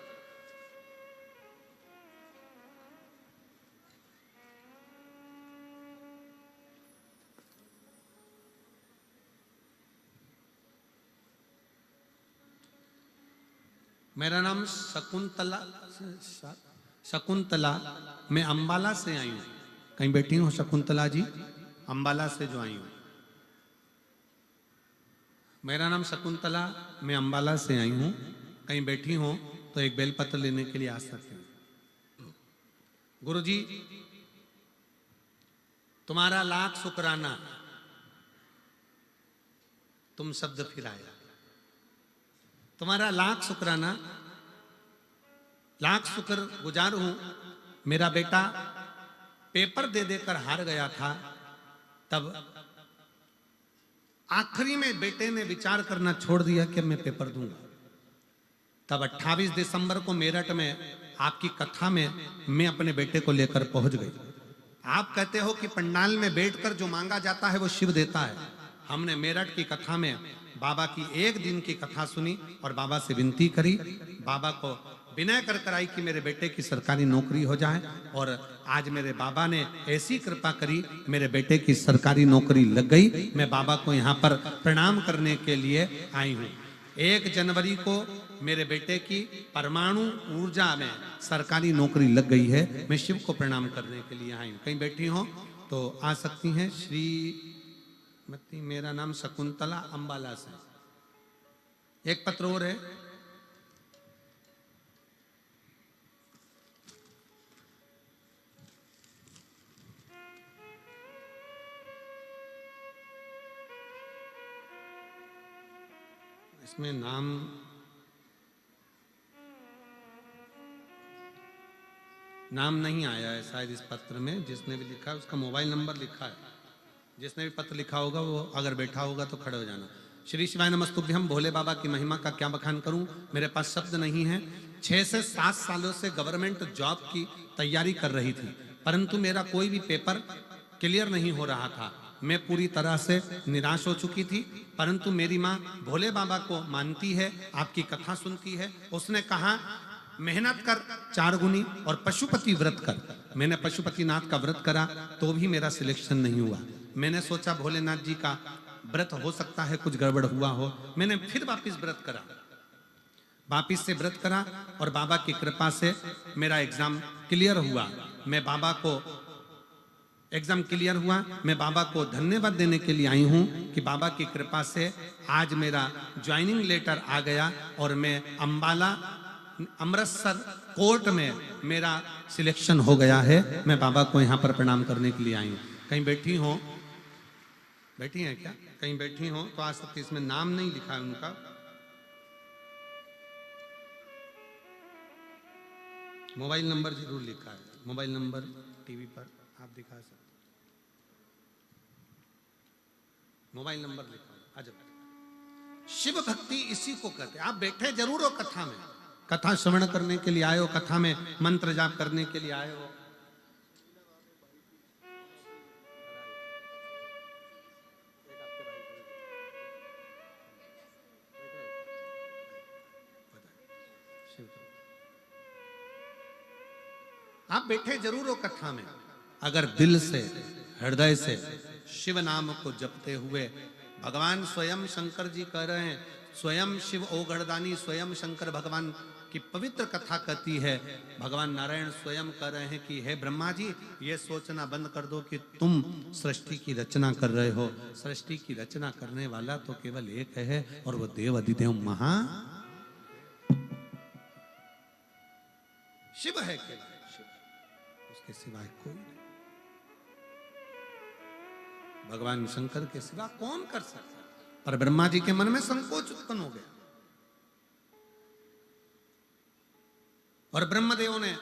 मेरा नाम शकुंतला, शकुंतला, मैं अंबाला से आई हूँ। कहीं बैठी हूँ शकुंतला जी? अंबाला से जो आई हूँ। मेरा नाम शकुंतला, मैं अंबाला से आई हूँ। कहीं बैठी हूँ तो एक बेलपत्र लेने के लिए आ सकते हैं। गुरुजी तुम्हारा लाख शुक्राना, तुम शब्द फिर आया। तुम्हारा लाख शुक्राना, लाख शुक्र गुजार हूं। मेरा बेटा पेपर दे देकर हार गया था, तब आखिरी में बेटे ने विचार करना छोड़ दिया कि मैं पेपर दूंगा। तब 28 दिसंबर को मेरठ में आपकी कथा में मैं अपने बेटे को लेकर पहुंच गई। आप कहते हो कि पंडाल में बैठकर जो मांगा जाता है वो शिव देता है। हमने मेरठ की कथा में बाबा की एक दिन की कथा सुनी और बाबा से विनती करी, बाबा को विनय कर कराई कि मेरे बेटे की सरकारी नौकरी हो जाए। और आज मेरे बाबा ने ऐसी कृपा करी, मेरे बेटे की सरकारी नौकरी लग गई। मैं बाबा को यहाँ पर प्रणाम करने के लिए आई हूँ। 1 जनवरी को मेरे बेटे की परमाणु ऊर्जा में सरकारी नौकरी लग गई है। मैं शिव को प्रणाम करने के लिए आई हूँ। कहीं बैठी हो तो आ सकती हैं। श्रीमती, मेरा नाम शकुंतला, अंबाला से। एक पत्र और है। इसमें नाम नहीं आया है शायद इस पत्र में। जिसने भी लिखा है उसका मोबाइल नंबर लिखा है। जिसने भी पत्र लिखा होगा वो अगर बैठा होगा तो खड़े हो जाना। श्री शिवाय नमस्तुभ्यम। भोले बाबा की महिमा का क्या बखान करूं, मेरे पास शब्द नहीं है। 6 से 7 सालों से गवर्नमेंट जॉब की तैयारी कर रही थी, परंतु मेरा कोई भी पेपर क्लियर नहीं हो रहा था। मैं पूरी तरह से निराश हो चुकी थी, परंतु मेरी माँ भोले बाबा को मानती है, आपकी कथा सुनती है। उसने कहा मेहनत कर 4 गुनी और पशुपति व्रत कर। मैंने पशुपतिनाथ का व्रत करा तो भी मेरा सिलेक्शन नहीं हुआ। मैंने सोचा भोलेनाथ जी का व्रत हो सकता है कुछ गड़बड़ हुआ हो। मैंने फिर वापस व्रत करा, वापिस से व्रत करा और बाबा की कृपा से मेरा एग्जाम क्लियर हुआ। मैं बाबा को एग्जाम क्लियर हुआ। मैं बाबा को धन्यवाद देने के लिए आई हूँ कि बाबा की कृपा से आज मेरा ज्वाइनिंग लेटर आ गया और मैं अंबाला अमृतसर कोर्ट में मेरा सिलेक्शन हो गया है। मैं बाबा को यहाँ पर प्रणाम करने के लिए आई हूँ। कहीं बैठी हो, बैठी हैं क्या? कहीं बैठी हो तो आज तक इसमें नाम नहीं लिखा है उनका। मोबाइल नंबर जरूर लिखा है। मोबाइल नंबर टीवी पर आप दिखा सकते, मोबाइल नंबर लिखा है। अजब शिव भक्ति इसी को कहते हैं। आप बैठे जरूर हो कथा में, कथा श्रवण करने के लिए आए हो, कथा में मंत्र जाप करने के लिए आए हो। आप बैठे जरूर हो कथा में, अगर दिल से हृदय से शिव नाम को जपते हुए, भगवान स्वयं शंकर जी कह रहे हैं, स्वयं शिव ओगढ़दानी, स्वयं शंकर भगवान की पवित्र कथा कहती है। भगवान नारायण स्वयं कह रहे हैं कि हे ब्रह्मा जी, ये सोचना बंद कर दो कि तुम सृष्टि की रचना कर रहे हो। सृष्टि की रचना करने वाला तो केवल एक है और वो देव अधिदेव महा शिव है। केवल शिव, उसके सिवाय कोई नहीं। भगवान शंकर के सिवा कौन कर सकता? पर ब्रह्मा जी के मन में संकोच उत्पन्न हो गया और ब्रह्मदेव ने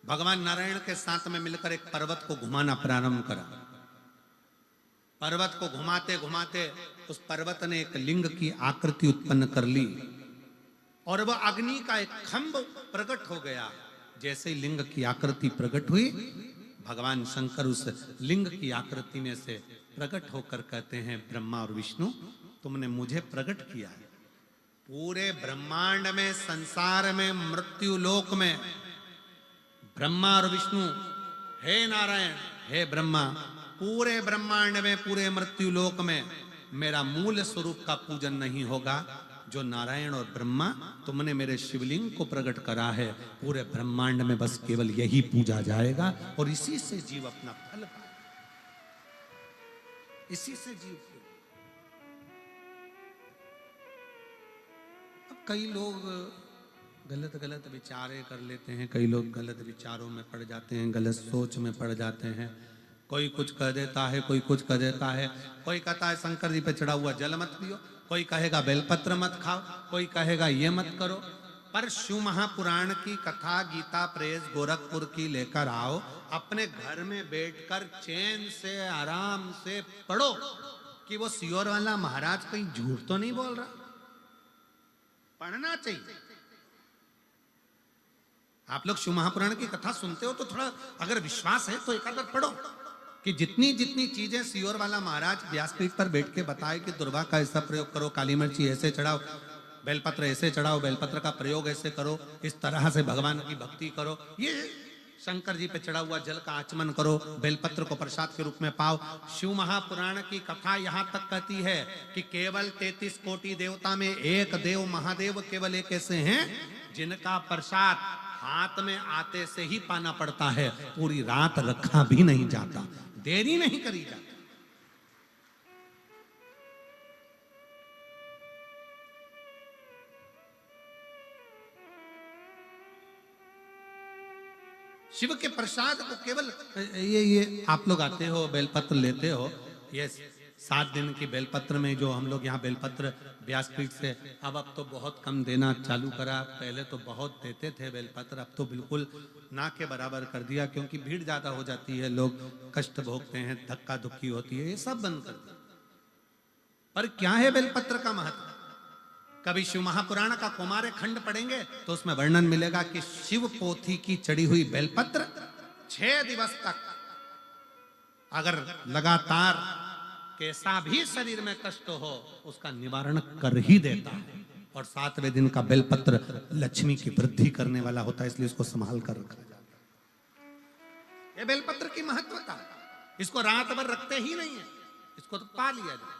भगवान नारायण के साथ में मिलकर एक पर्वत को घुमाना प्रारंभ करा। पर्वत को घुमाते घुमाते उस पर्वत ने एक लिंग की आकृति उत्पन्न कर ली और वह अग्नि का एक खंभ प्रकट हो गया। जैसे ही लिंग की आकृति प्रकट हुई, भगवान शंकर उस लिंग की आकृति में से प्रकट होकर कहते हैं, ब्रह्मा और विष्णु, तुमने मुझे प्रकट किया है। पूरे ब्रह्मांड में, संसार में, मृत्यु लोक में ब्रह्मा और विष्णु, हे नारायण, हे ब्रह्मा, पूरे ब्रह्मांड में, पूरे मृत्यु लोक में मेरा मूल स्वरूप का पूजन नहीं होगा। जो नारायण और ब्रह्मा तुमने मेरे शिवलिंग को प्रकट करा है, पूरे ब्रह्मांड में बस केवल यही पूजा जाएगा और इसी से जीव अपना फल पाए, इसी से जीव। अब कई लोग गलत गलत विचारे कर लेते हैं, कई लोग गलत विचारों में पड़ जाते हैं, गलत सोच में पड़ जाते हैं। कोई कुछ कह देता है, कोई कुछ कह देता है। कोई कहता है शंकर जी पे चढ़ा हुआ जल मत पियो, कोई कहेगा बेलपत्र मत खाओ, कोई कहेगा ये मत करो। पर शिव महापुराण की कथा, गीता प्रेस गोरखपुर की लेकर आओ, अपने घर में बैठकर चैन से आराम से पढ़ो कि वो सियोर वाला महाराज कहीं झूठ तो नहीं बोल रहा। पढ़ना चाहिए। आप लोग शिव महापुराण की कथा सुनते हो तो थोड़ा अगर विश्वास है तो एक आध पढ़ो कि जितनी जितनी चीजें सियोर वाला महाराज व्यासपीठ पर बैठ के बताए कि दुर्वा का ऐसा प्रयोग करो, काली मिर्ची ऐसे चढ़ाओ, बेलपत्र ऐसे चढ़ाओ, बेलपत्र का प्रयोग ऐसे करो, इस तरह से भगवान की भक्ति करो, ये शंकर जी पे चढ़ा हुआ जल का आचमन करो, बेलपत्र को प्रसाद के रूप में पाओ। शिव महापुराण की कथा यहां तक कहती है कि केवल 33 कोटि देवता में एक देव महादेव केवल एक ऐसे हैं जिनका प्रसाद हाथ में आते से ही पाना पड़ता है, पूरी रात रखा भी नहीं जाता, देरी नहीं करी जाती। शिव के प्रसाद को केवल ये आप लोग आते हो बेलपत्र लेते हो, ये 7 दिन की बेलपत्र में जो हम लोग यहाँ बेलपत्र व्यासपीठ से अब तो बहुत कम देना चालू करा, पहले तो बहुत देते थे बेलपत्र, अब तो बिल्कुल ना के बराबर कर दिया क्योंकि भीड़ ज्यादा हो जाती है, लोग कष्ट भोगते हैं, धक्का धुक्की होती है, ये सब बंद कर दिया। पर क्या है बेलपत्र का महत्व? कभी शिव महापुराण का कुमार खंड पढ़ेंगे तो उसमें वर्णन मिलेगा कि शिव पोथी की चढ़ी हुई बेलपत्र 6 दिवस तक अगर लगातार कैसा भी शरीर में कष्ट हो उसका निवारण कर ही देता है। और 7वें दिन का बेलपत्र लक्ष्मी की वृद्धि करने वाला होता है, इसलिए इसको संभाल कर रखा जाता है। ये बेलपत्र की महत्वता, इसको रात भर रखते ही नहीं है, इसको तो पा लिया जाए,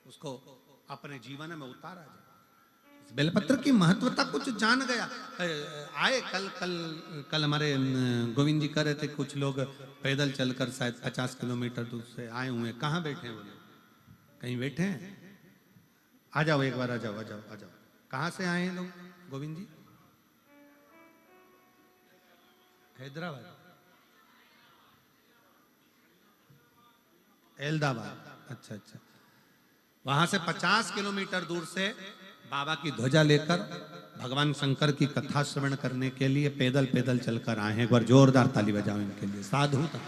उसको अपने जीवन में उतारा जाए। बेलपत्र की महत्वता कुछ जान गया। आए कल हमारे गोविंद जी कह रहे थे कुछ लोग पैदल चलकर शायद 50 किलोमीटर दूर से आए हुए हैं। कहाँ बैठे हैं वो लोग? कहीं बैठे हैं? आ जाओ एक बार, आ जाओ आ जाओ आ जाओ। कहाँ से आए हैं लोग गोविंद जी? हैदराबाद, अहमदाबाद, अच्छा अच्छा। वहां से 50 किलोमीटर दूर से बाबा की ध्वजा लेकर भगवान शंकर की कथा श्रवण करने के लिए पैदल पैदल चलकर आए हैं। एक बार जोरदार ताली बजाओ इनके लिए, साधु था।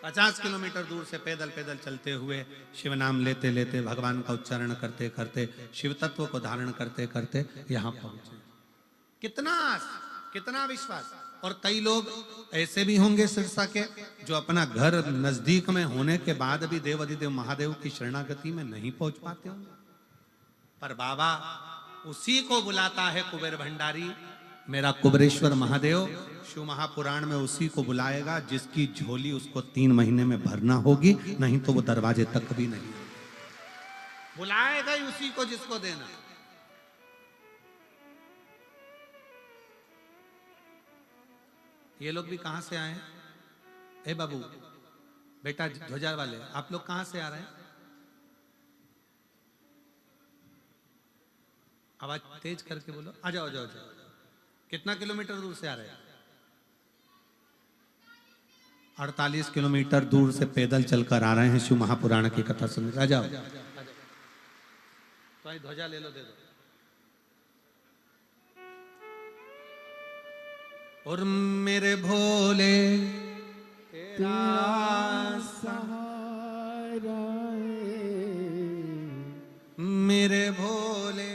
50 किलोमीटर दूर से पैदल पैदल चलते हुए शिव नाम लेते लेते भगवान का उच्चारण करते करते शिव तत्व को धारण करते करते यहाँ पहुंचे। कितना विश्वास। और कई लोग ऐसे भी होंगे सिरसा के जो अपना घर नजदीक में होने के बाद भी देव अधिदेव महादेव की शरणागति में नहीं पहुंच पाते होंगे, पर बाबा उसी को बुलाता है कुबेर भंडारी, मेरा कुबेरेश्वर महादेव शिव महापुराण में उसी को बुलाएगा जिसकी झोली उसको 3 महीने में भरना होगी, नहीं तो वो दरवाजे तक भी नहीं बुलाएगा ही उसी को जिसको देना। ये लोग भी कहां से आए हैं? ए बाबू बेटा ध्वजा वाले, आप लोग कहां से आ रहे हैं? आवाज तेज करके बोलो। आ जाओ जाओ जाओ। कितना किलोमीटर दूर से आ रहे हैं? 48 किलोमीटर दूर से पैदल चलकर आ रहे हैं शिव महापुराण की कथा सुनने। आ जाओ। तो ध्वजा ले लो, दे दो। और मेरे भोले तेरा सहारा है, मेरे भोले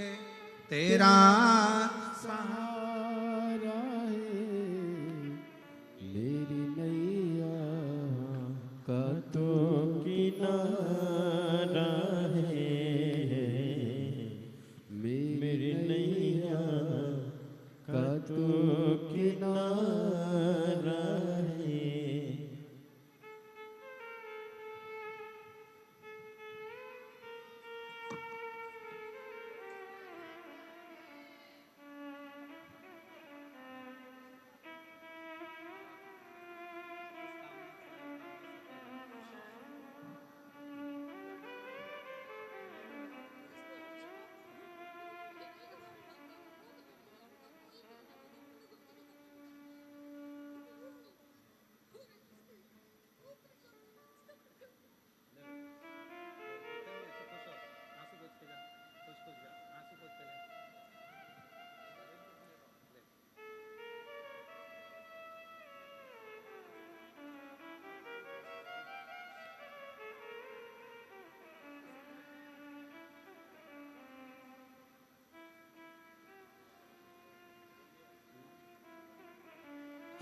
तेरा सहारा है, मेरी नैया का तो किनारा है, मेरी नैया का तो किनारा है।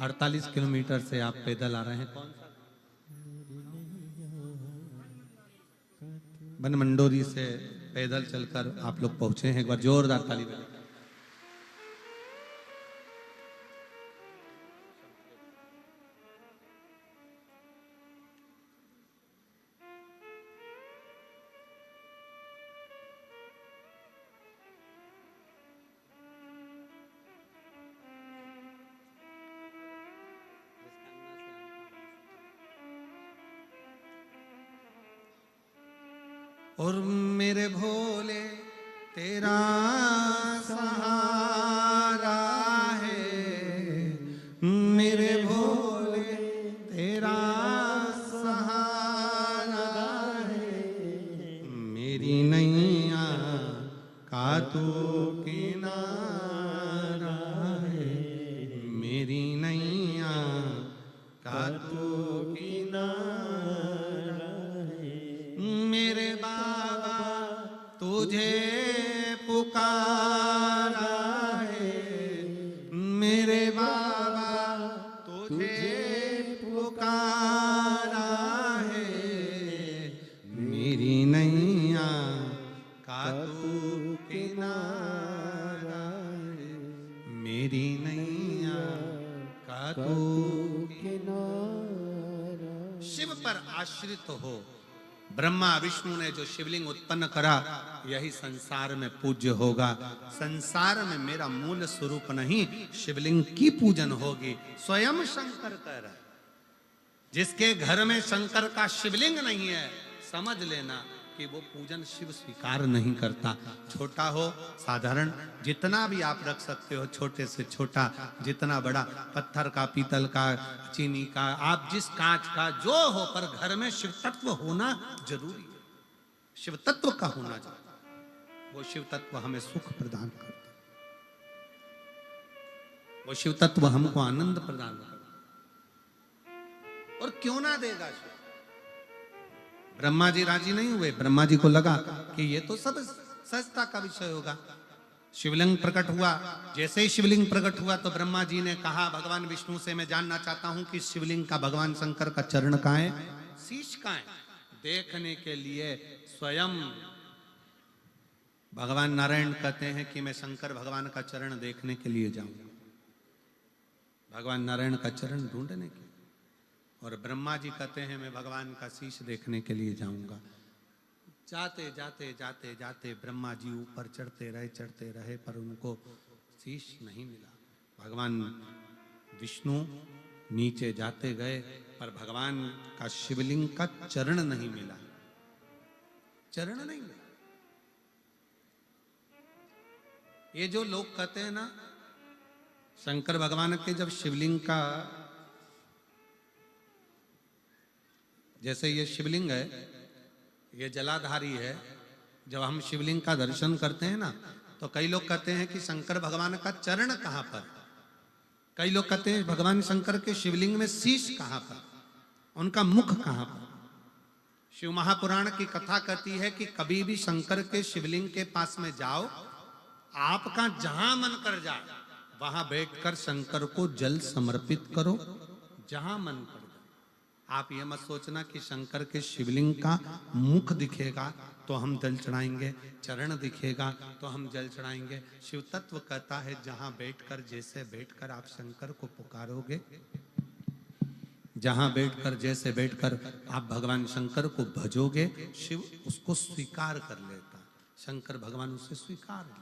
48 किलोमीटर से आप पैदल आ रहे हैं। कौन सा? बनमंडोरी से पैदल चलकर आप लोग पहुंचे हैं। एक बार जोरदार ताली बजाइए। और मेरे भोले तेरा सहारा है, मेरे भोले तेरा सहारा है, मेरी नैया का तू किनारा है, मेरी नैया का तू किनारा है, मेरे बाबा तुझे पुकारा है, मेरे बाबा तुझे पुकारा है, मेरी नैया का तू किनारा है, मेरी नैया का तू किनारा। शिव पर आश्रित हो। ब्रह्मा विष्णु ने जो शिवलिंग उत्पन्न करा यही संसार में पूज्य होगा। संसार में मेरा मूल स्वरूप नहीं, शिवलिंग की पूजन होगी। स्वयं शंकर कह रहा है, जिसके घर में शंकर का शिवलिंग नहीं है समझ लेना कि वो पूजन शिव स्वीकार नहीं करता। छोटा हो साधारण जितना भी आप रख सकते हो, छोटे से छोटा जितना बड़ा, पत्थर का, पीतल का, चीनी का, आप जिस कांच का जो हो, पर घर में शिव तत्व होना जरूरी है। शिव तत्व का होना जरूरी। वो शिव तत्व हमें सुख प्रदान करता है, वो शिव तत्व हमको आनंद प्रदान करता है। और क्यों ना देगा शिव? ब्रह्मा जी राजी नहीं हुए। ब्रह्मा जी को लगा कि ये तो सब सहजता का विषय होगा। शिवलिंग प्रकट हुआ। जैसे ही शिवलिंग प्रकट हुआ तो ब्रह्मा जी ने कहा भगवान विष्णु से, मैं जानना चाहता हूं कि शिवलिंग का भगवान शंकर का चरण कहाँ है, शीश कहाँ है। देखने के लिए स्वयं भगवान नारायण कहते हैं कि मैं शंकर भगवान का चरण देखने के लिए जाऊंगा, भगवान नारायण का चरण ढूंढने के। और ब्रह्मा जी कहते हैं मैं भगवान का शीश देखने के लिए जाऊंगा। जाते जाते जाते जाते ब्रह्मा जी ऊपर चढ़ते रहे पर उनको शीश नहीं मिला। भगवान विष्णु नीचे जाते गए पर भगवान का शिवलिंग का चरण नहीं मिला, चरण नहीं मिला। ये जो लोग कहते हैं ना, शंकर भगवान के जब शिवलिंग का, जैसे ये शिवलिंग है, ये जलाधारी है, जब हम शिवलिंग का दर्शन करते हैं ना तो कई लोग कहते हैं कि शंकर भगवान का चरण कहाँ पर, कई लोग कहते हैं भगवान शंकर के शिवलिंग में शीश कहाँ पर, उनका मुख कहाँ पर। शिव महापुराण की कथा कहती है कि कभी भी शंकर के शिवलिंग के पास में जाओ, आपका जहां मन कर जाए वहां बैठकर शंकर को जल समर्पित करो, जहां मन कर जाए। आप ये मत सोचना कि शंकर के शिवलिंग का मुख दिखेगा तो हम जल चढ़ाएंगे, चरण दिखेगा तो हम जल चढ़ाएंगे। शिव तत्व कहता है जहां बैठकर, जैसे बैठकर आप शंकर को पुकारोगे, जहां बैठकर जैसे बैठकर आप भगवान शंकर को भजोगे, शिव उसको स्वीकार कर लेता, शंकर भगवान उसे स्वीकार लेता।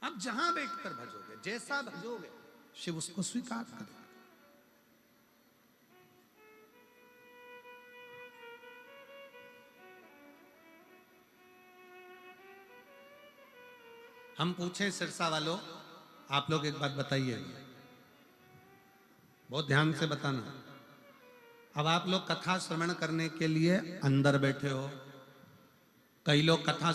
आप जहां बैठकर भजोगे, जैसा भजोगे, शिव उसको स्वीकार करेगा। हम पूछे सिरसा वालों, आप लोग एक बात बताइए, बहुत ध्यान से बताना। अब आप लोग कथा श्रवण करने के लिए अंदर बैठे हो, कई लोग कथा